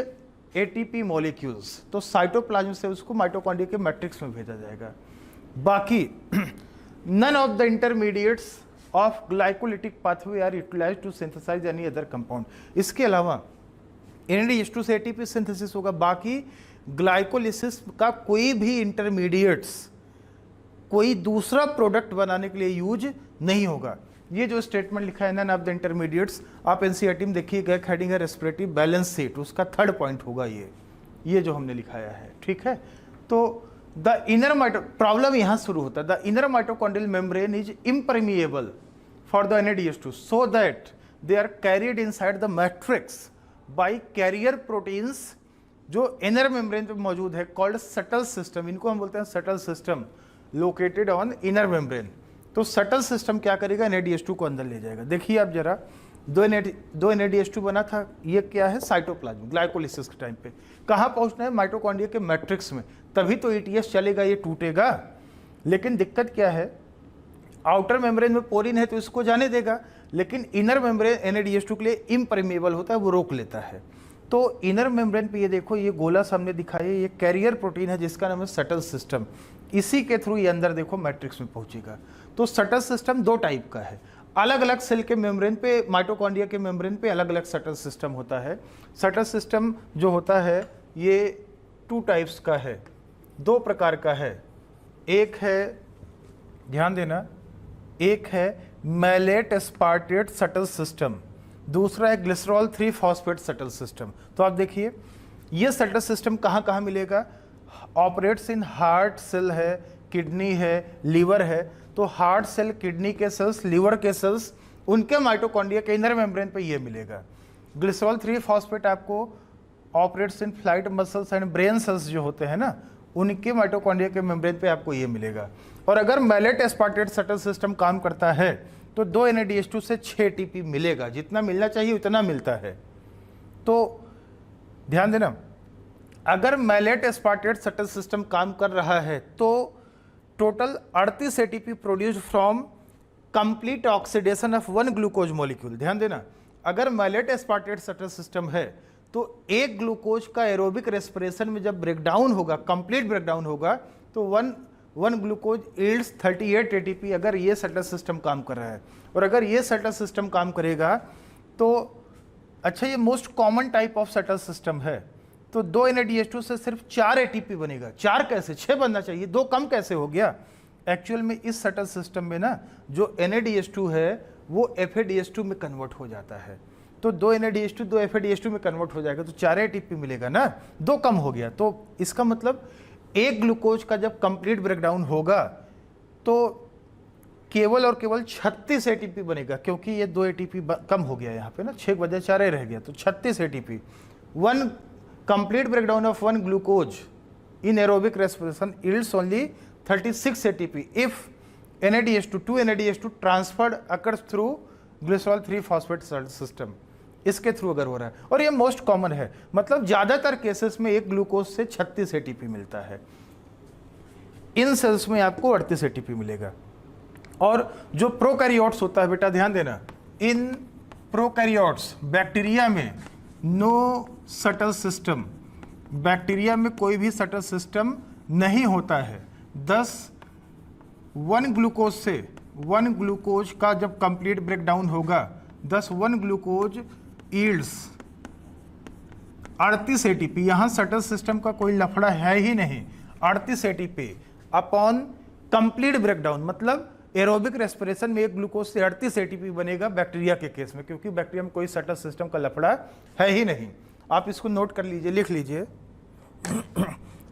ATP molecules. तो साइटोप्लाज्म से उसको माइटोकॉन्ड्रिया के मैट्रिक्स में भेजा जाएगा। बाकी none of the intermediates of glycolytic pathway are utilized to synthesize any other compound। इसके अलावा NADH2 से ATP सिंथेसिस होगा, बाकी ग्लाइकोलिसिस का कोई भी इंटरमीडिएट्स कोई दूसरा प्रोडक्ट बनाने के लिए यूज नहीं होगा। ये जो स्टेटमेंट लिखा है नन ऑफ द इंटरमीडिएट्स, आप एनसीईआरटी में देखिएगा, हेडिंग है रेस्पिरेटरी बैलेंस सीट, उसका 3rd पॉइंट होगा ये जो हमने लिखाया है, ठीक है। तो द इनर प्रॉब्लम यहाँ शुरू होता है, the inner mitochondrial membrane is impermeable for the NADH2 so that they are carried inside the matrix by carrier proteins जो इनर मेम्ब्रेन पे मौजूद है, कॉल्ड सटल सिस्टम। इनको हम बोलते हैं subtle system, located on inner membrane. तो subtle system क्या करेगा, NADH2 को अंदर ले जाएगा। देखिए आप जरा, 2 NADH2 बना था, ये क्या है, साइटोप्लाज्म ग्लाइकोलिसिस के टाइम पे कहाँ पहुँचना है, माइटोकॉन्ड्रिया के मैट्रिक्स में, तभी तो ETS चलेगा, ये टूटेगा। लेकिन दिक्कत क्या है, आउटर मेम्ब्रेन में पोरिन है तो इसको जाने देगा, लेकिन इनर मेम्ब्रेन NADH2 के लिए इम्परमिएबल होता है, वो रोक लेता है। तो इनर मेम्ब्रेन पे ये देखो, ये गोला सामने दिखाई है, ये कैरियर प्रोटीन है जिसका नाम है सटल सिस्टम, इसी के थ्रू ये अंदर देखो मैट्रिक्स में पहुंचेगा। तो सटल सिस्टम 2 टाइप का है, अलग अलग सेल के मेम्ब्रेन पे, माइटोकॉन्ड्रिया के मेम्ब्रेन पे अलग अलग सटल सिस्टम होता है। सटल सिस्टम जो होता है ये 2 टाइप्स का है, 2 प्रकार का है। एक है, ध्यान देना, एक है मैलेट एस्पार्टेट सटल सिस्टम, दूसरा है ग्लिसरॉल 3 फॉस्फेट सटल सिस्टम। तो आप देखिए ये सटल सिस्टम कहाँ कहाँ मिलेगा, ऑपरेट्स इन हार्ट सेल है, किडनी है, लीवर है। तो हार्ट सेल, किडनी के सेल्स, लीवर के सेल्स, उनके माइटोकॉन्ड्रिया के इनर मेम्ब्रेन पे ये मिलेगा। ग्लिसरॉल 3 फॉस्फेट आपको operates in flight muscles and brain cells जो होते हैं ना, उनके माइटोकॉन्ड्रिया के मेम्ब्रेन पे आपको ये मिलेगा। और अगर मैलेट एस्पार्टेट सटल सिस्टम काम करता है तो 2 NADH2 से 6 ATP मिलेगा, जितना मिलना चाहिए उतना मिलता है। तो ध्यान देना, अगर मैलेट एस्पार्टेट सटल सिस्टम काम कर रहा है तो total 38 ATP produce from complete oxidation of 1 glucose molecule. ध्यान देना, अगर मैलेट एस्पार्टेट सटल सिस्टम है तो एक ग्लूकोज का एरोबिक रेस्पिरेशन में जब ब्रेकडाउन होगा, कंप्लीट ब्रेकडाउन होगा, तो 1 ग्लूकोज यील्ड्स 38 ATP। अगर ये सटल सिस्टम काम कर रहा है, और अगर ये सटल सिस्टम काम करेगा तो अच्छा, ये most common type of subtle system है, तो 2 NADH2 से सिर्फ 4 ATP बनेगा। 4 कैसे, 6 बनना चाहिए, 2 कम कैसे हो गया। एक्चुअल में इस सटल सिस्टम में ना जो NADH2 है वो FADH2 में कन्वर्ट हो जाता है। तो 2 NADH2 2 FADH2 में कन्वर्ट हो जाएगा, तो 4 ATP मिलेगा ना, 2 कम हो गया। तो इसका मतलब एक ग्लूकोज का जब कंप्लीट ब्रेकडाउन होगा तो केवल और केवल 36 ATP बनेगा, क्योंकि ये 2 ATP कम हो गया यहाँ पे ना, 6 बजाय 4 रह गया, तो 36 ATP। 1 complete breakdown of 1 glucose in aerobic respiration yields only 36 ATP if NADH2 2 NADH2 transferred occurs through glycerol 3 phosphate system, इसके थ्रू अगर हो रहा है। और ये मोस्ट कॉमन है, मतलब ज़्यादातर केसेस में एक ग्लूकोज से 36 ATP मिलता है। इन सेल्स में आपको 38 ATP मिलेगा। और जो प्रोकैरियोट्स होता है बेटा, ध्यान देना, इन प्रोकैरियोट्स बैक्टीरिया में नो सटल सिस्टम, बैक्टीरिया में कोई भी सटल सिस्टम नहीं होता है। 1 ग्लूकोज का जब कंप्लीट ब्रेकडाउन होगा, 1 ग्लूकोज यील्ड्स 38 ATP। यहां सटल सिस्टम का कोई लफड़ा है ही नहीं। 38 ATP अपॉन कंप्लीट ब्रेकडाउन, मतलब एरोबिक रेस्पिरेशन में एक ग्लूकोज से 38 ATP बनेगा बैक्टीरिया के केस में, क्योंकि बैक्टीरिया में कोई सटल सिस्टम का लफड़ा है ही नहीं। आप इसको नोट कर लीजिए, लिख लीजिए।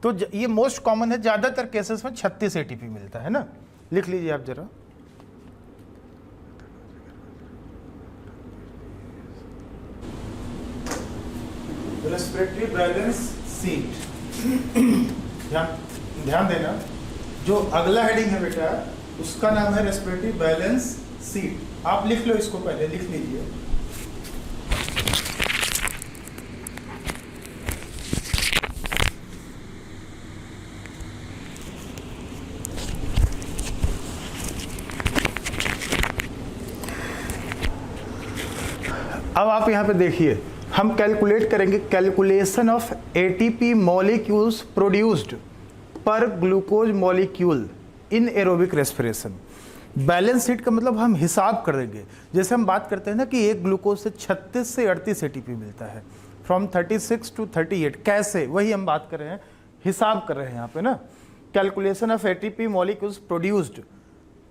तो ये मोस्ट कॉमन है, ज्यादातर केसेस में 36 ATP मिलता है ना, लिख लीजिए आप जरा। रेस्पिरेटरी बैलेंस सीट, ध्यान देना, जो अगला हेडिंग है बेटा उसका नाम है रेस्पिरेटरी बैलेंस सीट। आप लिख लो इसको, पहले लिख लीजिए। अब आप यहाँ पे देखिए, हम कैलकुलेट करेंगे calculation of ATP molecules produced per glucose molecule in aerobic respiration. Balance sheet का मतलब हम हिसाब कर देंगे। जैसे हम बात करते हैं ना कि एक ग्लूकोज से 36 से 38 एटीपी मिलता है, फ्रॉम 36 टू 38। कैसे, वही हम बात कर रहे हैं, हिसाब कर रहे हैं यहाँ पे ना। Calculation of ATP molecules produced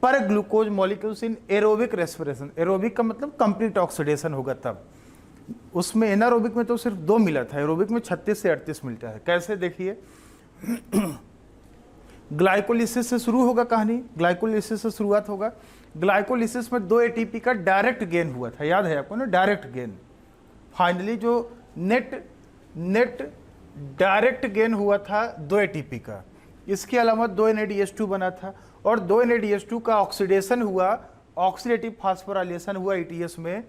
per glucose molecules in aerobic respiration. Aerobic का मतलब कंप्लीट ऑक्सीडेशन होगा तब। उसमें एनारोबिक में तो सिर्फ 2 मिला था, एरोबिक में 36 से 38 मिलता है। कैसे, देखिए ग्लाइकोलिसिस से शुरू होगा कहानी, ग्लाइकोलिसिस से शुरुआत होगा। ग्लाइकोलिसिस में 2 एटीपी का डायरेक्ट गेन हुआ था, याद है आपको ना, डायरेक्ट गेन। फाइनली जो नेट डायरेक्ट गेन हुआ था 2 एटीपी का। इसके अलावा 2 NADH2 बना था, और 2 NADH2 का ऑक्सीडेशन हुआ, ऑक्सीडेटिव फास्फोराइलेशन हुआ ETS में,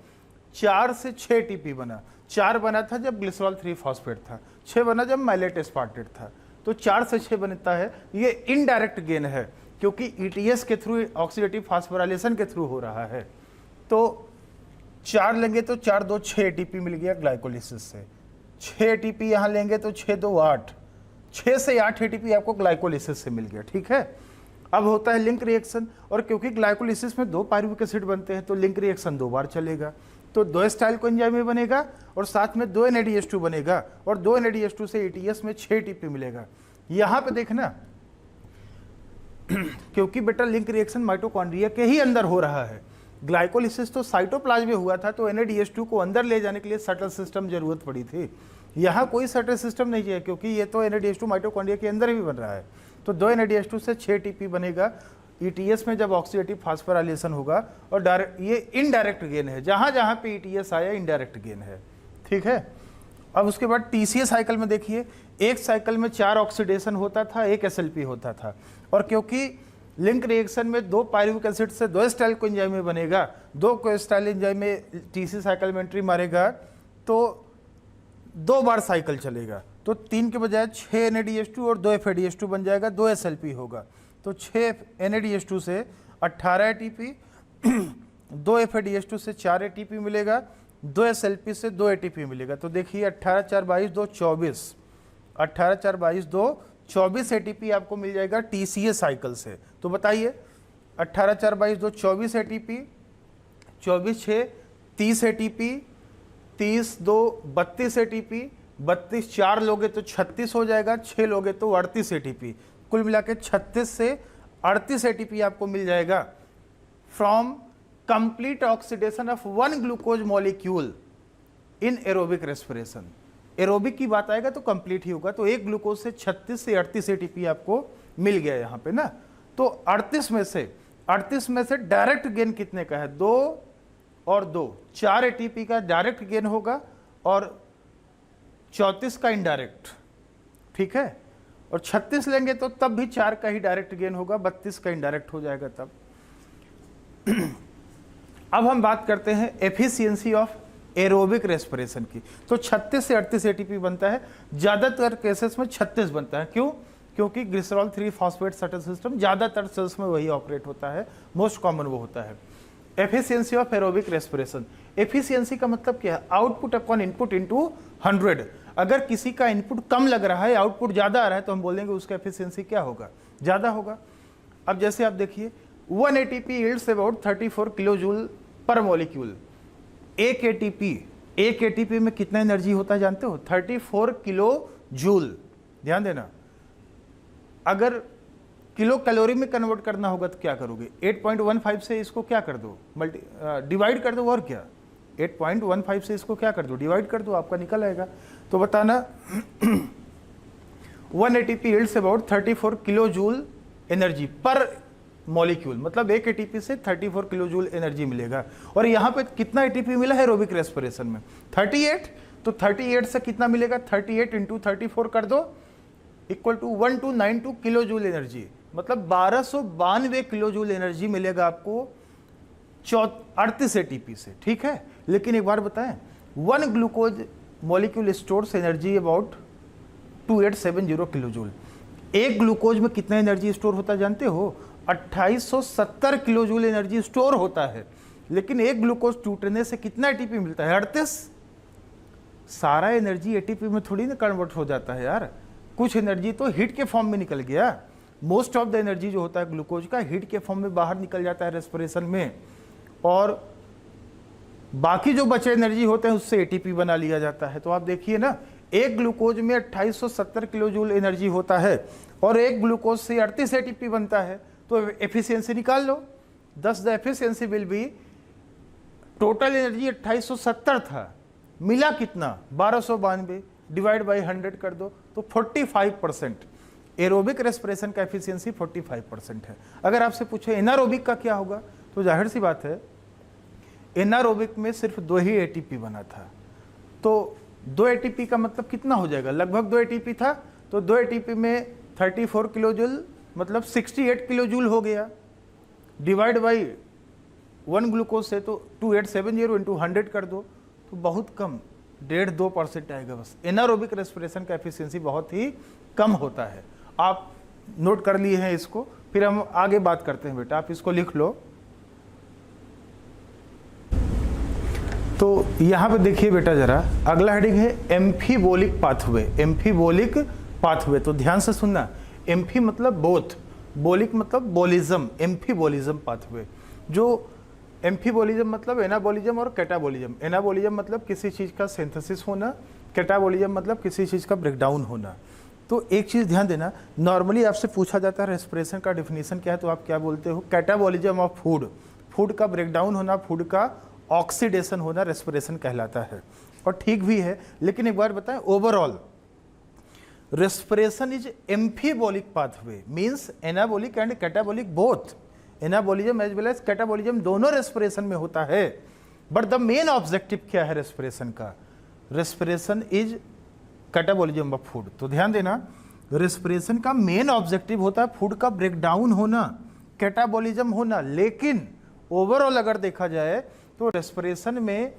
4 से 6 एटीपी बना। 4 बना था जब ग्लिसरॉल 3 फॉस्फेट था, 6 बना जब माइलेट एस्पार्टेट था, तो 4 से 6 बनता है। ये इनडायरेक्ट गेन है क्योंकि ETS के थ्रू, ऑक्सीडेटिव फास्फोराइलेशन के थ्रू हो रहा है। तो 4 लेंगे तो 4 2 6 एटीपी मिल गया ग्लाइकोलिसिस से। 6 एटीपी यहाँ लेंगे तो 6 2 8, 6 से 8 एटीपी आपको ग्लाइकोलिसिस से मिल गया, ठीक है। अब होता है लिंक रिएक्शन, और क्योंकि ग्लाइकोलिसिस में 2 पायरुविक एसिड बनते हैं तो लिंक रिएक्शन 2 बार चलेगा। तो 2 स्टाइल कोएंजाइम में बनेगा और साथ में 2 NADH2 बनेगा, और 2 NADH2 से ETS में 6 एटीपी मिलेगा। यहाँ पे देखना क्योंकि बेटा लिंक रिएक्शन माइटोकॉन्ड्रिया के ही अंदर हो रहा है। ग्लाइकोलिसिस तो साइटोप्लाज्म में हुआ था, तो NADH2 को अंदर ले जाने के लिए सटल सिस्टम जरूरत पड़ी थी। यहाँ कोई सटल सिस्टम नहीं है क्योंकि ये तो NADH2 माइटोकॉन्ड्रिया के अंदर ही बन रहा है। तो 2 NADH2 से 6 एटीपी बनेगा ETS में जब ऑक्सीडेटिव फास्फोराइलेशन होगा, और डायरेक्ट, ये इनडायरेक्ट गेन है। जहाँ जहाँ पे ETS आया इनडायरेक्ट गेन है, ठीक है। अब उसके बाद TCA साइकिल में देखिए, एक साइकिल में 4 ऑक्सीडेशन होता था, 1 SLP होता था, और क्योंकि लिंक रिएक्शन में 2 पायरुविक एसिड से 2 स्टाइल कोएंजाइम में बनेगा, 2 कोएस्टाइल एंजाइम में TCA साइकिल में एंट्री मारेगा तो 2 बार साइकिल चलेगा। तो 3 के बजाय 6 NADH2 और 2 FADH2 बन जाएगा, 2 SLP होगा। तो 6 NADH2 से 18 एटीपी, 2 FADH2 से 4 एटीपी मिलेगा, 2 SLP से 2 एटीपी मिलेगा। तो देखिए 18 4 22 2 24, 18 4 22 2 24 एटीपी आपको मिल जाएगा TCA साइकिल से। तो बताइए 18 4 22 2 24 एटीपी, 24 6 30 एटीपी, 30 2 32 एटीपी, 32 4 लोगे तो 36 हो जाएगा, 6 लोगे तो 38 एटीपी। कुल मिला के 36 से 38 एटीपी आपको मिल जाएगा from complete oxidation of 1 glucose molecule in aerobic respiration. Aerobic की बात आएगा तो कंप्लीट ही होगा। तो एक ग्लूकोज से 36 से 38 एटीपी आपको मिल गया यहाँ पे ना। तो 38 में से डायरेक्ट गेन कितने का है? 2 और 2, 4 एटीपी का डायरेक्ट गेन होगा और 34 का इनडायरेक्ट, ठीक है। और 36 लेंगे तो तब भी 4 का ही डायरेक्ट गेन होगा, 32 का इनडायरेक्ट हो जाएगा तब। अब हम बात करते हैं एफिशिएंसी ऑफ एरोबिक रेस्पिरेशन की। तो 36 से 38 एटीपी बनता है, ज़्यादातर केसेस में 36 बनता है। क्यों? क्योंकि ग्लिसरॉल 3 फॉस्फेट शटल सिस्टम ज़्यादातर सेल्स में वही ऑपरेट होता है, मोस्ट कॉमन वो होता है। Efficiency of aerobic respiration, efficiency का मतलब क्या है? Output upon input into 100। अगर किसी का इनपुट कम लग रहा है, आउटपुट ज़्यादा आ रहा है, तो हम बोलेंगे उसका एफिशिएंसी क्या होगा? ज़्यादा होगा। अब जैसे आप देखिए 1 ATP yields about 34 kilo joule पर मॉलिक्यूल। एक एटीपी में कितना एनर्जी होता है जानते हो? 34 किलो जूल। ध्यान देना, अगर किलो कैलोरी में कन्वर्ट करना होगा तो क्या करोगे? 8.15 से इसको क्या कर दो, डिवाइड कर दो, और क्या 8.15 से इसको क्या कर दो, डिवाइड कर दो, आपका निकल आएगा। तो बताना 1 ATP yields about 34 kilo joule energy पर मॉलिक्यूल, मतलब एक एटीपी से 34 किलो जूल एनर्जी मिलेगा। और यहाँ पे कितना एटीपी मिला है एरोबिक रेस्पिरेशन में? 38। तो 38 से कितना मिलेगा? 38 इंटू 34 कर दो, equal to 1292 kilo joule energy, मतलब 1292 किलो जूल एनर्जी मिलेगा आपको 38 एटीपी से, ठीक है। लेकिन एक बार बताएं, 1 glucose molecule stores energy about 2870 kilo joule. एक ग्लूकोज में कितना एनर्जी स्टोर होता है जानते हो? 2870 किलो जूल एनर्जी स्टोर होता है। लेकिन एक ग्लूकोज टूटने से कितना एटीपी मिलता है? 38। सारा एनर्जी एटीपी में थोड़ी ना कन्वर्ट हो जाता है यार, कुछ एनर्जी तो हीट के फॉर्म में निकल गया। मोस्ट ऑफ द एनर्जी जो होता है ग्लूकोज का हीट के फॉर्म में बाहर निकल जाता है रेस्पिरेशन में, और बाकी जो बचे एनर्जी होते हैं उससे एटीपी बना लिया जाता है। तो आप देखिए ना, एक ग्लूकोज में 2870 किलो जूल एनर्जी होता है और एक ग्लूकोज से 38 एटीपी बनता है। तो एफिशिएंसी निकाल लो, 10 the efficiency will be, total energy 2870 था, मिला कितना? 1292, डिवाइड बाई 100 कर दो तो 45%। एरोबिक रेस्पिरेशन का एफिशिएंसी 45% है। अगर आपसे पूछे एनारोबिक का क्या होगा, तो जाहिर सी बात है एनारोबिक में सिर्फ 2 ही एटीपी बना था। तो 2 एटीपी का मतलब कितना हो जाएगा? लगभग 2 एटीपी था, तो 2 एटीपी में 34 किलो जूल मतलब 68 किलो जूल हो गया, डिवाइड बाई 1 ग्लूकोज से तो 2870 इंटू 100 कर दो तो बहुत कम, 1.5-2% आएगा बस। एनारोबिक रेस्पिरेशन का एफिशिएंसी बहुत ही कम होता है। आप नोट कर लिए हैं इसको, फिर हम आगे बात करते हैं बेटा, आप इसको लिख लो। तो यहाँ पे देखिए बेटा जरा, अगला हेडिंग है एम्फीबोलिक पाथवे। एम्फीबोलिक पाथवे, तो ध्यान से सुनना। एम्फी मतलब बोथ, बोलिक मतलब बोलिज्म, एम्फीबोलिज्म पाथवे। जो एम्फीबोलिज्म मतलब एनाबोलिज्म और कैटाबोलिज्म। एनाबोलिज्म मतलब किसी चीज़ का सिंथेसिस होना, कैटाबोलिज्म मतलब किसी चीज़ का ब्रेकडाउन होना। तो एक चीज़ ध्यान देना, नॉर्मली आपसे पूछा जाता है रेस्पिरेशन का डेफिनेशन क्या है, तो आप क्या बोलते हो? कैटाबोलिज्म ऑफ फूड, फूड का ब्रेकडाउन होना, फूड का ऑक्सीडेशन होना रेस्पिरेशन कहलाता है। और ठीक भी है, लेकिन एक बार बताएं, overall respiration is amphibolic pathway, means anabolic and catabolic both. Anabolism as well as catabolism दोनों रेस्पिरेशन में होता है। बट द मेन ऑब्जेक्टिव क्या है रेस्पिरेशन का? Respiration is catabolism of food. तो ध्यान देना, रेस्पिरेशन का मेन ऑब्जेक्टिव होता है फूड का ब्रेकडाउन होना, कैटाबोलिज्म होना। लेकिन ओवरऑल अगर देखा जाए तो रेस्पिरेशन में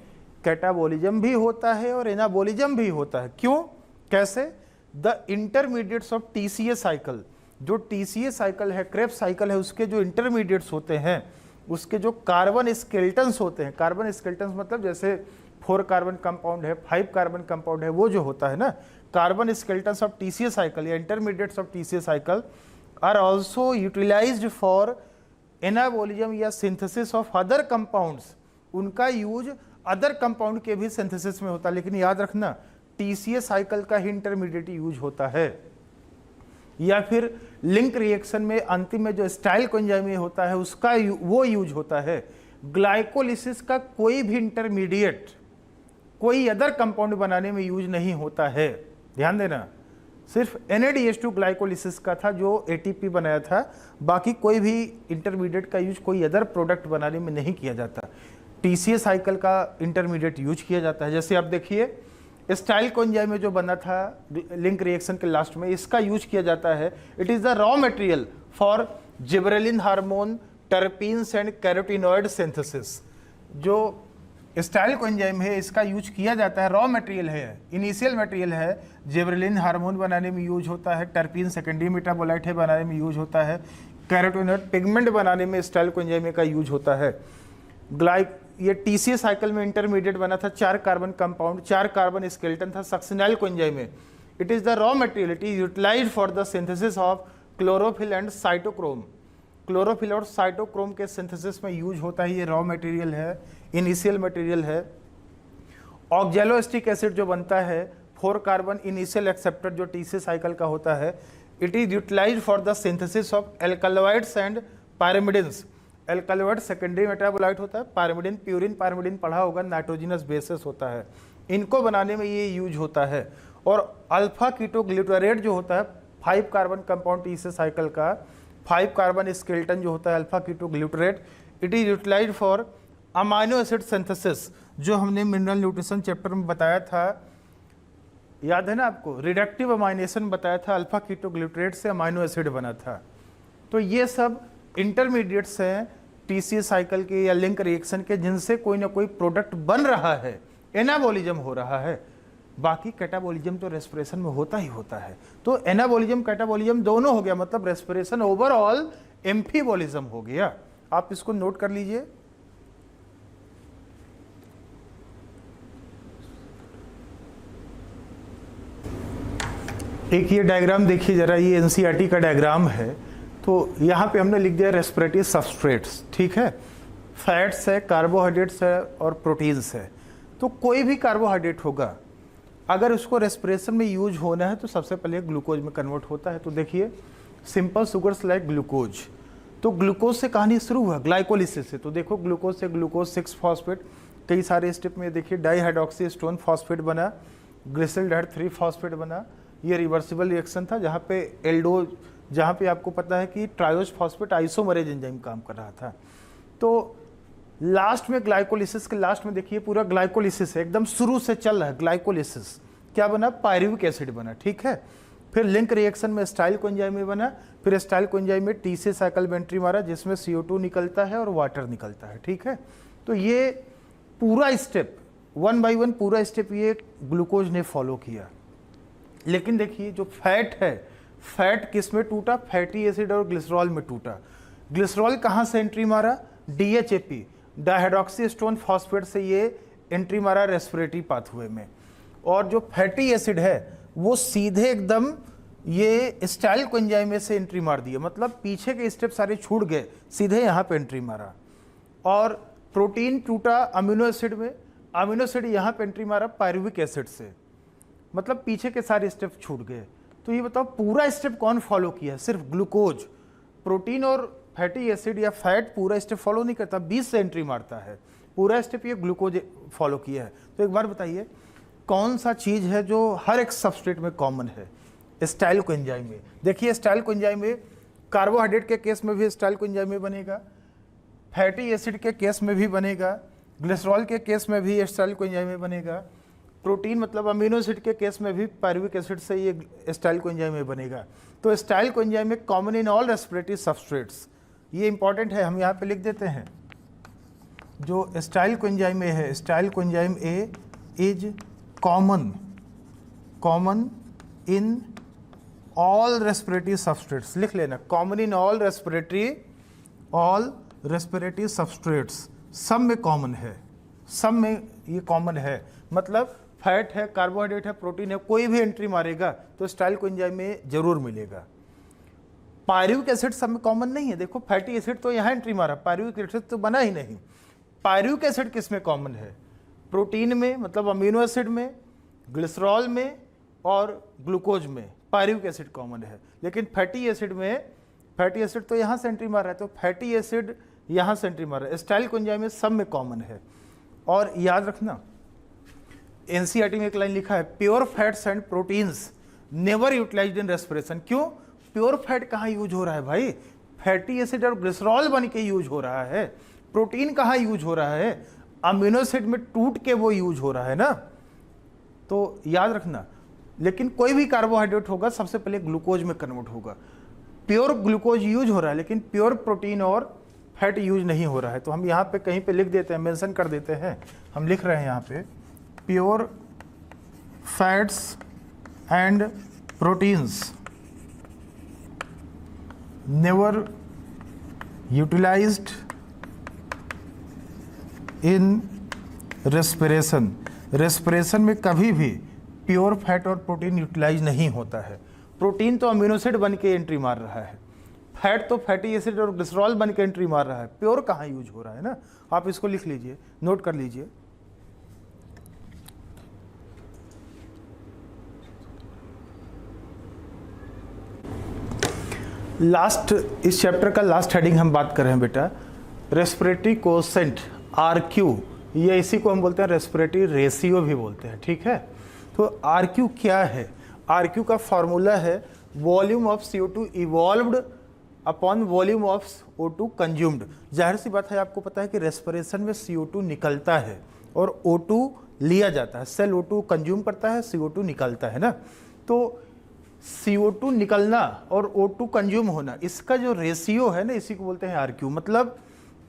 कैटाबोलिज्म भी होता है और एनाबोलिज्म भी होता है। क्यों? कैसे? The intermediates of TCA cycle, जो टीसीए साइकिल है, क्रेब्स साइकिल है, उसके जो इंटरमीडिएट्स होते हैं, उसके जो कार्बन स्केलेटन्स होते हैं, कार्बन स्केलेटन्स मतलब जैसे 4 कार्बन कंपाउंड है, 5 कार्बन कंपाउंड है, वो जो होता है ना, carbon skeletons of TCA cycle या intermediates of TCA cycle are also utilized for anabolism या सिंथेसिस ऑफ अदर कंपाउंड्स। उनका यूज अदर कंपाउंड के भी सिंथेसिस में होता है, लेकिन याद रखना टीसीए साइकिल का ही इंटरमीडिएट यूज होता है। या फिर लिंक रिएक्शन में अंतिम में जो स्टाइल कोएंजाइम होता है उसका वो यूज होता है। ग्लाइकोलिसिस का कोई भी इंटरमीडिएट कोई अदर कंपाउंड बनाने में यूज नहीं होता है। ध्यान देना, सिर्फ NADH2 ग्लाइकोलिसिस का था जो ATP बनाया था, बाकी कोई भी इंटरमीडिएट का यूज कोई अदर प्रोडक्ट बनाने में नहीं किया जाता। टीसीए साइकिल का इंटरमीडिएट यूज किया जाता है। जैसे आप देखिए स्टाइल कोएंजाइम में जो बना था लिंक रिएक्शन के लास्ट में, इसका यूज किया जाता है। It is the raw material for gibberellin hormone, terpenes and carotenoid synthesis. जो स्टाइल कोएंजाइम है इसका यूज किया जाता है, रॉ मटेरियल है, इनिशियल मटेरियल है, जिबरेलिन हार्मोन बनाने में यूज होता है, टर्पीन सेकेंडरी मेटाबोलाइट है बनाने में यूज होता है, कैरोटिनॉइड पिगमेंट बनाने में स्टाइल कोएंजाइम का यूज होता है। ये टीसीए साइकिल में इंटरमीडिएट बना था, 4 कार्बन कंपाउंड, 4 कार्बन स्केलेटन था सक्सिनाइल कोएंजाइम में। It is the raw material, it is utilized for the synthesis of chlorophyll and cytochrome. Chlorophyll और साइटोक्रोम के सिंथेसिस में यूज होता है, ये रॉ मटेरियल है, इनिशियल मटेरियल है। ऑक्जेलोएस्टिक एसिड जो बनता है 4 कार्बन इनिशियल एक्सेप्टर जो टीसीए साइकिल का होता है, it is utilized for the synthesis of alkaloids and pyrimidines. एल्कालॉइड secondary metabolite होता है, पायरिमिडिन, प्यूरिन पायरिमिडिन पढ़ा होगा, नाइट्रोजिनस बेसिस होता है, इनको बनाने में ये यूज होता है। और अल्फा कीटोग्लूटारेट जो होता है 5 कार्बन कंपाउंड टीसीए साइकिल का, 5 कार्बन स्केलेटन जो होता है alpha ketoglutarate, it is utilized for amino acid synthesis, जो हमने मिनरल न्यूट्रिशन चैप्टर में बताया था, याद है ना आपको, रिडक्टिव अमाइनेशन बताया था, अल्फा कीटोग्लूटारेट से अमाइनो एसिड बना था। तो ये सब इंटरमीडिएट्स हैं टीसीए साइकिल के या लिंक रिएक्शन के, जिनसे कोई ना कोई प्रोडक्ट बन रहा है, एनाबोलिज्म हो रहा है। बाकी कैटाबोलिज्म तो रेस्पिरेशन में होता ही होता है। तो एनाबोलिज्म कैटाबोलिज्म दोनों हो गया, मतलब रेस्पिरेशन ओवरऑल एम्फीबोलिज्म हो गया। आप इसको नोट कर लीजिए। एक ये डायग्राम देखिए ज़रा, ये एनसीईआरटी का डायग्राम है। तो यहाँ पे हमने लिख दिया रेस्पिरेटरी सबस्ट्रेट्स, ठीक है। फैट्स है, कार्बोहाइड्रेट्स है और प्रोटीन्स है। तो कोई भी कार्बोहाइड्रेट होगा, अगर उसको रेस्पिरेशन में यूज होना है तो सबसे पहले ग्लूकोज में कन्वर्ट होता है। तो देखिए सिंपल शुगर्स लाइक ग्लूकोज, तो ग्लूकोज से कहानी शुरू हुआ ग्लाइकोलिसिस से। तो देखो ग्लूकोज से ग्लूकोज 6 फॉस्फेट, कई सारे स्टेप में देखिए डाईहाइड्रोक्सी एस्टोन फॉस्फेट बना, ग्लिसरॉल्डिहाइड 3 फॉस्फेट बना। ये रिवर्सिबल रिएक्शन था जहाँ पे एल्डोज, जहाँ पे आपको पता है कि ट्रायोज फॉस्फेट आइसोमरेज एंजाइम काम कर रहा था। तो लास्ट में ग्लाइकोलिसिस के लास्ट में देखिए पूरा ग्लाइकोलिसिस है, एकदम शुरू से चल रहा है ग्लाइकोलिसिस। क्या बना? पायरुविक एसिड बना, ठीक है। फिर लिंक रिएक्शन में स्टाइल कोएंजाइम में बना, फिर स्टाइल कोएंजाइम में टी से साइकिल में एंट्री मारा जिसमें CO2 निकलता है और वाटर निकलता है, ठीक है। तो ये पूरा स्टेप 1 बाई 1 पूरा स्टेप ये ग्लूकोज ने फॉलो किया। लेकिन देखिए जो फैट है, फैट किस में टूटा? फैटी एसिड और ग्लिसरॉल में टूटा। ग्लिसरॉल कहाँ से एंट्री मारा? DHAP, डाइहाइड्रोक्सी एस्टोन फॉस्फेट से ये एंट्री मारा रेस्पिरेटरी पाथवे में। और जो फैटी एसिड है वो सीधे एकदम ये स्टाइल कोएंजाइम में से एंट्री मार दिया, मतलब पीछे के स्टेप सारे छूट गए, सीधे यहाँ पे एंट्री मारा। और प्रोटीन टूटा अमीनो एसिड में, अमीनो एसिड यहाँ पे एंट्री मारा पायरुविक एसिड से, मतलब पीछे के सारे स्टेप छूट गए। तो ये बताओ पूरा स्टेप कौन फॉलो किया? सिर्फ ग्लूकोज। प्रोटीन और फैटी एसिड या फैट पूरा स्टेप फॉलो नहीं करता, 20 से एंट्री मारता है। पूरा स्टेप ये ग्लूकोज फॉलो किया है। तो एक बार बताइए कौन सा चीज़ है जो हर एक सबस्ट्रेट में कॉमन है? स्टाइल कोएंजाइम में। देखिए स्टाइल कोएंजाइम में कार्बोहाइड्रेट के केस में भी स्टाइल कोएंजाइम में बनेगा, फैटी एसिड के केस में भी बनेगा, ग्लिसरॉल के केस में भी स्टाइल कोएंजाइम में बनेगा, प्रोटीन मतलब अमीनो एसिड के केस में भी पायरुविक एसिड से ये स्टाइल कोएंजाइम में बनेगा। तो स्टाइल कोएंजाइम में common in all respiratory substrates, ये इंपॉर्टेंट है, हम यहाँ पे लिख देते हैं। जो स्टाइल कोएंजाइम में है, style coenzyme A is common in all respiratory substrates, लिख लेना, common in all respiratory substrates, सब में कॉमन है, सब में ये कॉमन है। मतलब फैट है, कार्बोहाइड्रेट है, प्रोटीन है, कोई भी एंट्री मारेगा तो स्टाइल कोएंजाइम में जरूर मिलेगा। पायरुविक एसिड सब में कॉमन नहीं है। देखो फैटी एसिड तो यहाँ एंट्री मारा, पायरुविक एसिड तो बना ही नहीं। पायरुविक एसिड किस में कॉमन है? प्रोटीन में, मतलब अमीनो एसिड में, ग्लिसरॉल में और ग्लूकोज में पायरुविक एसिड कॉमन है। लेकिन फैटी एसिड में, फैटी एसिड तो यहाँ से एंट्री मार रहा है, तो फैटी एसिड यहाँ से एंट्री मार रहा है। स्टाइल कोएंजाइम में सब में कॉमन है। और याद रखना एनसीईआरटी में एक लाइन लिखा है, pure fats and proteins never utilized in respiration. क्यों? प्योर फैट कहाँ यूज हो रहा है भाई? फैटी एसिड और ग्लिसरॉल बन के यूज हो रहा है। प्रोटीन कहाँ यूज हो रहा है? अमीनो एसिड में टूट के वो यूज हो रहा है ना। तो याद रखना, लेकिन कोई भी कार्बोहाइड्रेट होगा सबसे पहले ग्लूकोज में कन्वर्ट होगा। प्योर ग्लूकोज यूज हो रहा है लेकिन प्योर प्रोटीन और फैट यूज नहीं हो रहा है। तो हम यहाँ पे कहीं पे लिख देते हैं, मेंशन कर देते हैं, हम लिख रहे हैं यहाँ पे pure fats and proteins never utilized in respiration. Respiration में कभी भी प्योर फैट और प्रोटीन यूटिलाइज नहीं होता है। प्रोटीन तो अमीनो एसिड बन के एंट्री मार रहा है, फैट तो फैटी एसिड और ग्लिसरॉल बन के एंट्री मार रहा है। प्योर कहाँ यूज हो रहा है ना। आप इसको लिख लीजिए, नोट कर लीजिए। लास्ट, इस चैप्टर का लास्ट हेडिंग हम बात कर रहे हैं बेटा, रेस्पिरेटरी कोसेंट RQ, ये इसी को हम बोलते हैं रेस्पिरेटरी रेशियो भी बोलते हैं, ठीक है। तो RQ क्या है? RQ का फॉर्मूला है volume of CO2 evolved upon volume of O2 consumed. जाहिर सी बात है, आपको पता है कि रेस्पिरेशन में CO2 निकलता है और O2 लिया जाता है। सेल O2 कंज्यूम करता है, CO2 निकलता है ना। तो CO2 निकलना और O2 कंज्यूम होना, इसका जो रेशियो है ना, इसी को बोलते हैं RQ। मतलब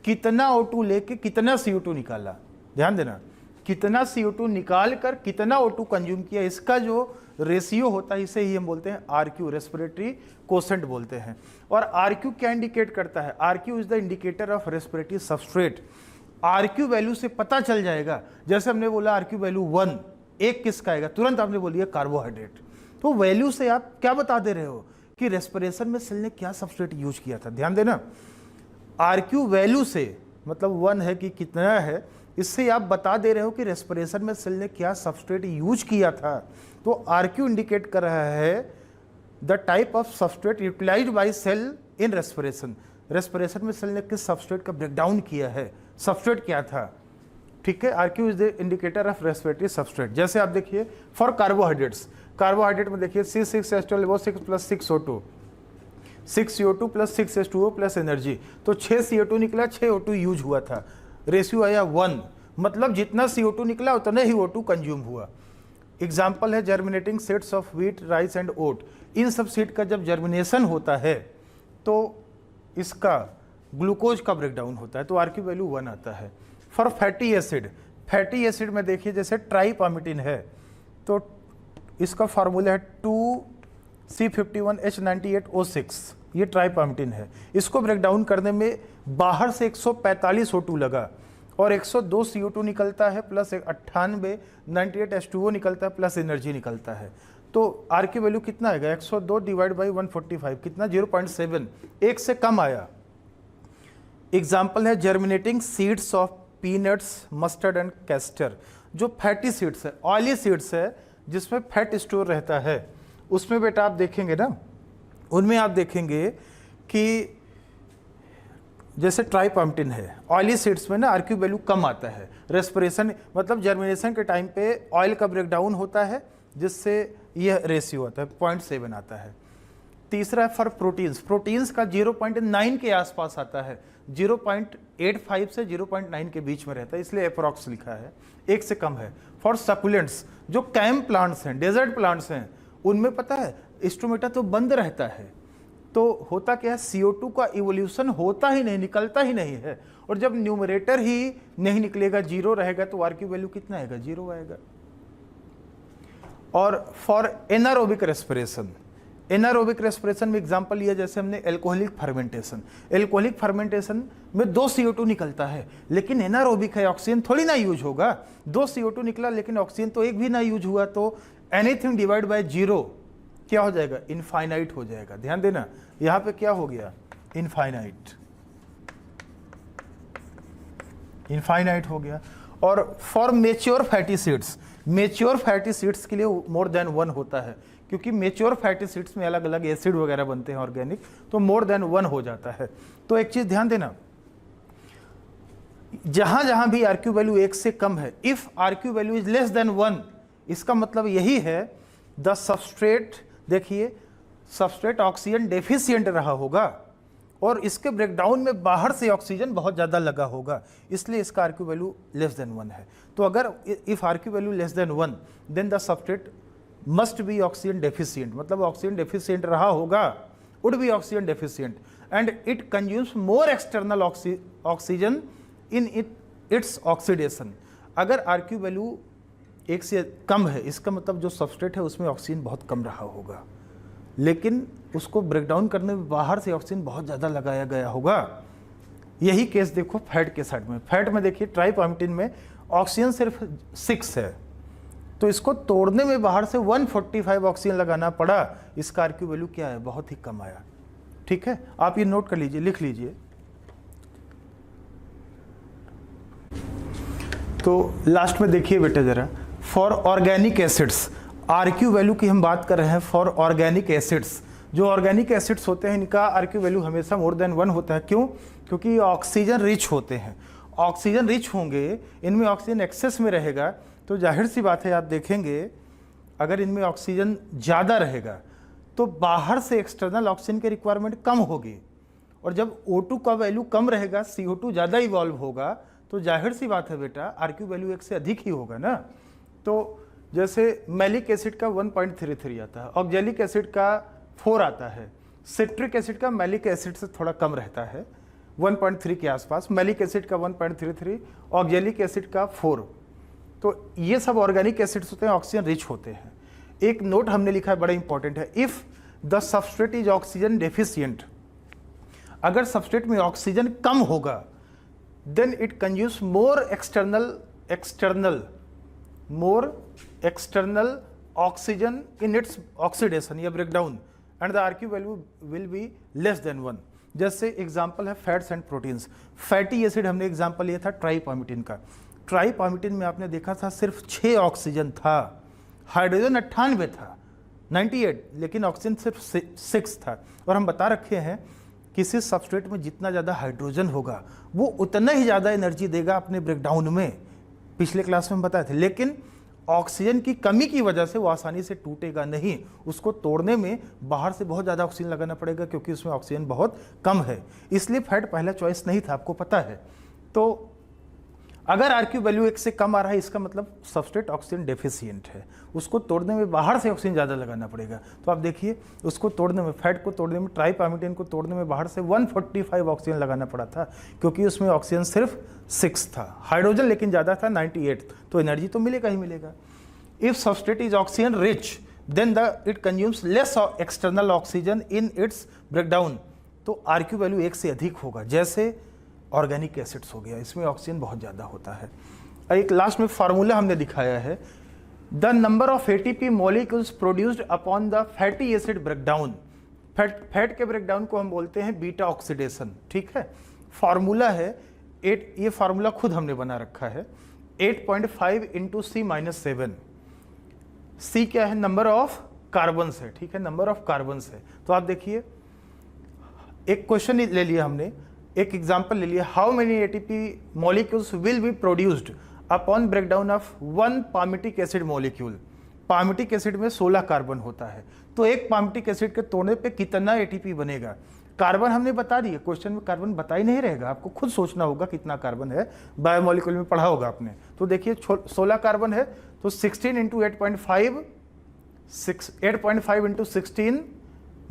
कितना O2 लेके कितना CO2 निकाला, ध्यान देना, कितना CO2 निकाल कर कितना O2 कंज्यूम किया, इसका जो रेशियो होता है इसे ही हम बोलते हैं RQ, रेस्पिरेटरी कोसेंट बोलते हैं। और RQ क्या इंडिकेट करता है? RQ is the indicator of respiratory substrate. RQ value से पता चल जाएगा, जैसे हमने बोला RQ वैल्यू 1, एक किसका आएगा, तुरंत आपने बोलिए कार्बोहाइड्रेट। तो वैल्यू से आप क्या बता दे रहे हो कि रेस्पिरेशन में सेल ने क्या सबस्ट्रेट यूज किया था। ध्यान देना, RQ वैल्यू से मतलब 1 है कि कितना है, इससे आप बता दे रहे हो कि रेस्पिरेशन में सेल ने क्या सबस्ट्रेट यूज किया था। तो RQ इंडिकेट कर रहा है the type of substrate utilized by cell in respiration. Respiration में सेल ने किस सबस्ट्रेट का ब्रेकडाउन किया है, सबस्ट्रेट क्या था। ठीक है, RQ is the indicator of respiratory substrate. जैसे आप देखिए फॉर कार्बोहाइड्रेट्स, कार्बोहाइड्रेट में देखिए C6H12O6 + 6O2, 6CO2 + 6H2O plus energy, तो 6 CO2 निकला, 6 O2 यूज हुआ था, रेशियो आया 1, मतलब जितना CO2 निकला उतना ही O2 कंज्यूम हुआ। एग्जाम्पल है germinating seeds of wheat, rice and oat. इन सब सीड का जब जर्मिनेशन होता है तो इसका ग्लूकोज का ब्रेकडाउन होता है, तो RQ वैल्यू 1 आता है। For fatty acid, fatty acid में देखिए जैसे ट्राइपामिटिन है, तो इसका फार्मूला है 2C51H98O6, ये ट्राइपामिटिन है। इसको ब्रेकडाउन करने में बाहर से 145 O2 लगा और 102 CO2 निकलता है प्लस 98 98H2O निकलता है प्लस एनर्जी निकलता है। तो RQ वैल्यू कितना आएगा, 102 डिवाइड बाई 145 कितना, 0.7, 1 से कम आया। एग्जाम्पल है germinating seeds of peanuts, mustard and castor. जो फैटी सीड्स है, ऑयली सीड्स है जिसमें फैट स्टोर रहता है, उसमें बेटा आप देखेंगे ना, उनमें आप देखेंगे कि जैसे ट्राइपामिटिन है, ऑयली सीड्स में ना RQ वैल्यू कम आता है। रेस्पिरेशन मतलब जर्मिनेशन के टाइम पे ऑयल का ब्रेकडाउन होता है जिससे यह रेशियो आता है, 0.7 आता है। तीसरा है फॉर प्रोटीन्स, प्रोटीन्स का 0.9 के आसपास आता है, 0.85 से 0.9 के बीच में रहता है, इसलिए अप्रॉक्स लिखा है, 1 से कम है। फॉर सकुलेंट्स, जो कैम्प प्लांट्स हैं, डेजर्ट प्लांट्स हैं, उनमें पता है स्टोमेटा तो बंद रहता है, तो होता क्या है, CO2 का इवोल्यूशन होता ही नहीं, निकलता ही नहीं है, और जब न्यूमरेटर ही नहीं निकलेगा, 0 रहेगा, तो RQ वैल्यू कितना आएगा, 0 आएगा। और for anaerobic respiration, anaerobic respiration में एग्जांपल लिया जैसे हमने एल्कोहलिक फर्मेंटेशन, एल्कोहलिक फर्मेंटेशन में 2 CO2 निकलता है, लेकिन एनारोबिक है, ऑक्सीजन थोड़ी ना यूज होगा। 2 CO2 निकला लेकिन ऑक्सीजन तो एक भी ना यूज हुआ, तो एनीथिंग डिवाइड बाय 0 क्या हो जाएगा, इनफाइनाइट हो जाएगा। ध्यान देना, यहां पे क्या हो गया, इनफाइनाइट, इनफाइनाइट हो गया। और for mature fatty seeds, mature fatty seeds के लिए मोर देन 1 होता है, क्योंकि मेच्योर फैटी सीड्स में अलग अलग एसिड वगैरह बनते हैं ऑर्गेनिक, तो मोर देन 1 हो जाता है। तो एक चीज ध्यान देना, जहां जहां भी RQ वैल्यू 1 से कम है, if RQ value is less than 1, इसका मतलब यही है द सबस्ट्रेट, देखिए सबस्ट्रेट ऑक्सीजन डेफिशिएंट रहा होगा और इसके ब्रेकडाउन में बाहर से ऑक्सीजन बहुत ज़्यादा लगा होगा, इसलिए इसका RQ वैल्यू लेस देन 1 है। तो अगर if RQ value less than 1 then the substrate must be oxygen deficient, मतलब ऑक्सीजन डेफिशिएंट रहा होगा, would be oxygen deficient and it consumes more external oxygen in its oxidation. अगर RQ value 1 से कम है, इसका मतलब जो सबस्ट्रेट है उसमें ऑक्सीजन बहुत कम रहा होगा, लेकिन उसको ब्रेकडाउन करने में बाहर से ऑक्सीजन बहुत ज़्यादा लगाया गया होगा। यही केस देखो फैट के साइड में, फैट में देखिए ट्राइपामिटिन में ऑक्सीजन सिर्फ 6 है, तो इसको तोड़ने में बाहर से 145 ऑक्सीजन लगाना पड़ा, इसका RQ वैल्यू क्या है, बहुत ही कम आया। ठीक है, आप ये नोट कर लीजिए, लिख लीजिए। तो लास्ट में देखिए बेटा जरा, for organic acids, RQ value की हम बात कर रहे हैं फॉर ऑर्गेनिक एसिड्स। जो ऑर्गेनिक एसिड्स होते हैं इनका RQ वैल्यू हमेशा मोर देन 1 होता है। क्यों? क्योंकि ये ऑक्सीजन रिच होते हैं, ऑक्सीजन रिच होंगे, इनमें ऑक्सीजन एक्सेस में रहेगा, तो जाहिर सी बात है आप देखेंगे अगर इनमें ऑक्सीजन ज़्यादा रहेगा तो बाहर से एक्सटर्नल ऑक्सीजन की रिक्वायरमेंट कम होगी, और जब O2 का वैल्यू कम रहेगा, CO2 ज़्यादा इवॉल्व होगा, तो जाहिर सी बात है बेटा RQ वैल्यू 1 से अधिक ही होगा ना। तो जैसे मैलिक एसिड का 1.33 आता है, ऑक्जेलिक एसिड का 4 आता है, सिट्रिक एसिड का मैलिक एसिड से थोड़ा कम रहता है, 1.3 के आसपास, मैलिक एसिड का 1.33, ऑक्जेलिक एसिड का 4। तो ये सब ऑर्गेनिक एसिड्स होते हैं, ऑक्सीजन रिच होते हैं। एक नोट हमने लिखा है, बड़ा इंपॉर्टेंट है, if the substrate is oxygen deficient, अगर सबस्ट्रेट में ऑक्सीजन कम होगा then it consumes more external oxygen in its oxidation या breakdown and the RQ value will be less than 1। जैसे एग्जांपल है fats and proteins. Fatty acid हमने example लिया था ट्राइपामिटिन का। ट्राइपामिटिन में आपने देखा था सिर्फ 6 ऑक्सीजन था, हाइड्रोजन 98 था, 98, लेकिन ऑक्सीजन सिर्फ 6 था। और हम बता रखे हैं किसी सबस्ट्रेट में जितना ज़्यादा हाइड्रोजन होगा वो उतना ही ज़्यादा एनर्जी देगा अपने ब्रेकडाउन में, पिछले क्लास में हम बताए थे। लेकिन ऑक्सीजन की कमी की वजह से वो आसानी से टूटेगा नहीं, उसको तोड़ने में बाहर से बहुत ज़्यादा ऑक्सीजन लगाना पड़ेगा क्योंकि उसमें ऑक्सीजन बहुत कम है। इसलिए फैट पहला चॉइस नहीं था, आपको पता है। तो अगर RQ वैल्यू 1 से कम आ रहा है इसका मतलब सबस्ट्रेट ऑक्सीजन डेफिशिएंट है, उसको तोड़ने में बाहर से ऑक्सीजन ज़्यादा लगाना पड़ेगा। तो आप देखिए उसको तोड़ने में, फैट को तोड़ने में, ट्राइपामिटिन को तोड़ने में बाहर से 145 ऑक्सीजन लगाना पड़ा था क्योंकि उसमें ऑक्सीजन सिर्फ 6 था, हाइड्रोजन लेकिन ज़्यादा था 98, तो एनर्जी तो मिलेगा ही मिलेगा। If substrate is oxygen rich then it consumes less external oxygen in its breakdown, तो RQ वैल्यू 1 से अधिक होगा। जैसे ऑर्गेनिक एसिड्स हो गया, इसमें ऑक्सीजन बहुत ज़्यादा होता है। एक लास्ट में फार्मूला हमने दिखाया है, the number of ATP molecules produced upon the fatty acid breakdown. Fat के ब्रेकडाउन को हम बोलते हैं बीटा ऑक्सीडेशन, ठीक है। फार्मूला है 8, ये फार्मूला खुद हमने बना रखा है, 8.5 × C-7। C क्या है? नंबर ऑफ कार्बन्स है, ठीक है, नंबर ऑफ कार्बन्स है। तो आप देखिए एक क्वेश्चन ले लिया हमने, एक एग्जाम्पल ले लिया, how many ATP molecules will be produced upon breakdown of 1 palmitic acid molecule. Palmitic acid में 16 कार्बन होता है, तो एक पामिटिक एसिड के तोड़ने पे कितना ATP बनेगा? कार्बन हमने बता दिया, क्वेश्चन में कार्बन बता ही नहीं रहेगा, आपको खुद सोचना होगा कितना कार्बन है, बायोमोलिक्यूल में पढ़ा होगा आपने। तो देखिए 16 कार्बन है, तो 16 × 8.5, 8.5 × 16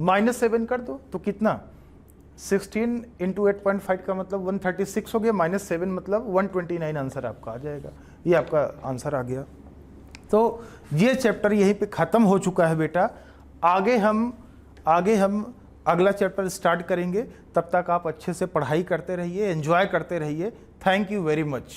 -7 कर दो, तो कितना? 16 × 8.5 का मतलब 136 हो गया, -7 मतलब 129 आंसर आपका आ जाएगा। ये आपका आंसर आ गया। तो ये चैप्टर यहीं पे ख़त्म हो चुका है बेटा। आगे हम अगला चैप्टर स्टार्ट करेंगे, तब तक आप अच्छे से पढ़ाई करते रहिए, एंजॉय करते रहिए। Thank you very much.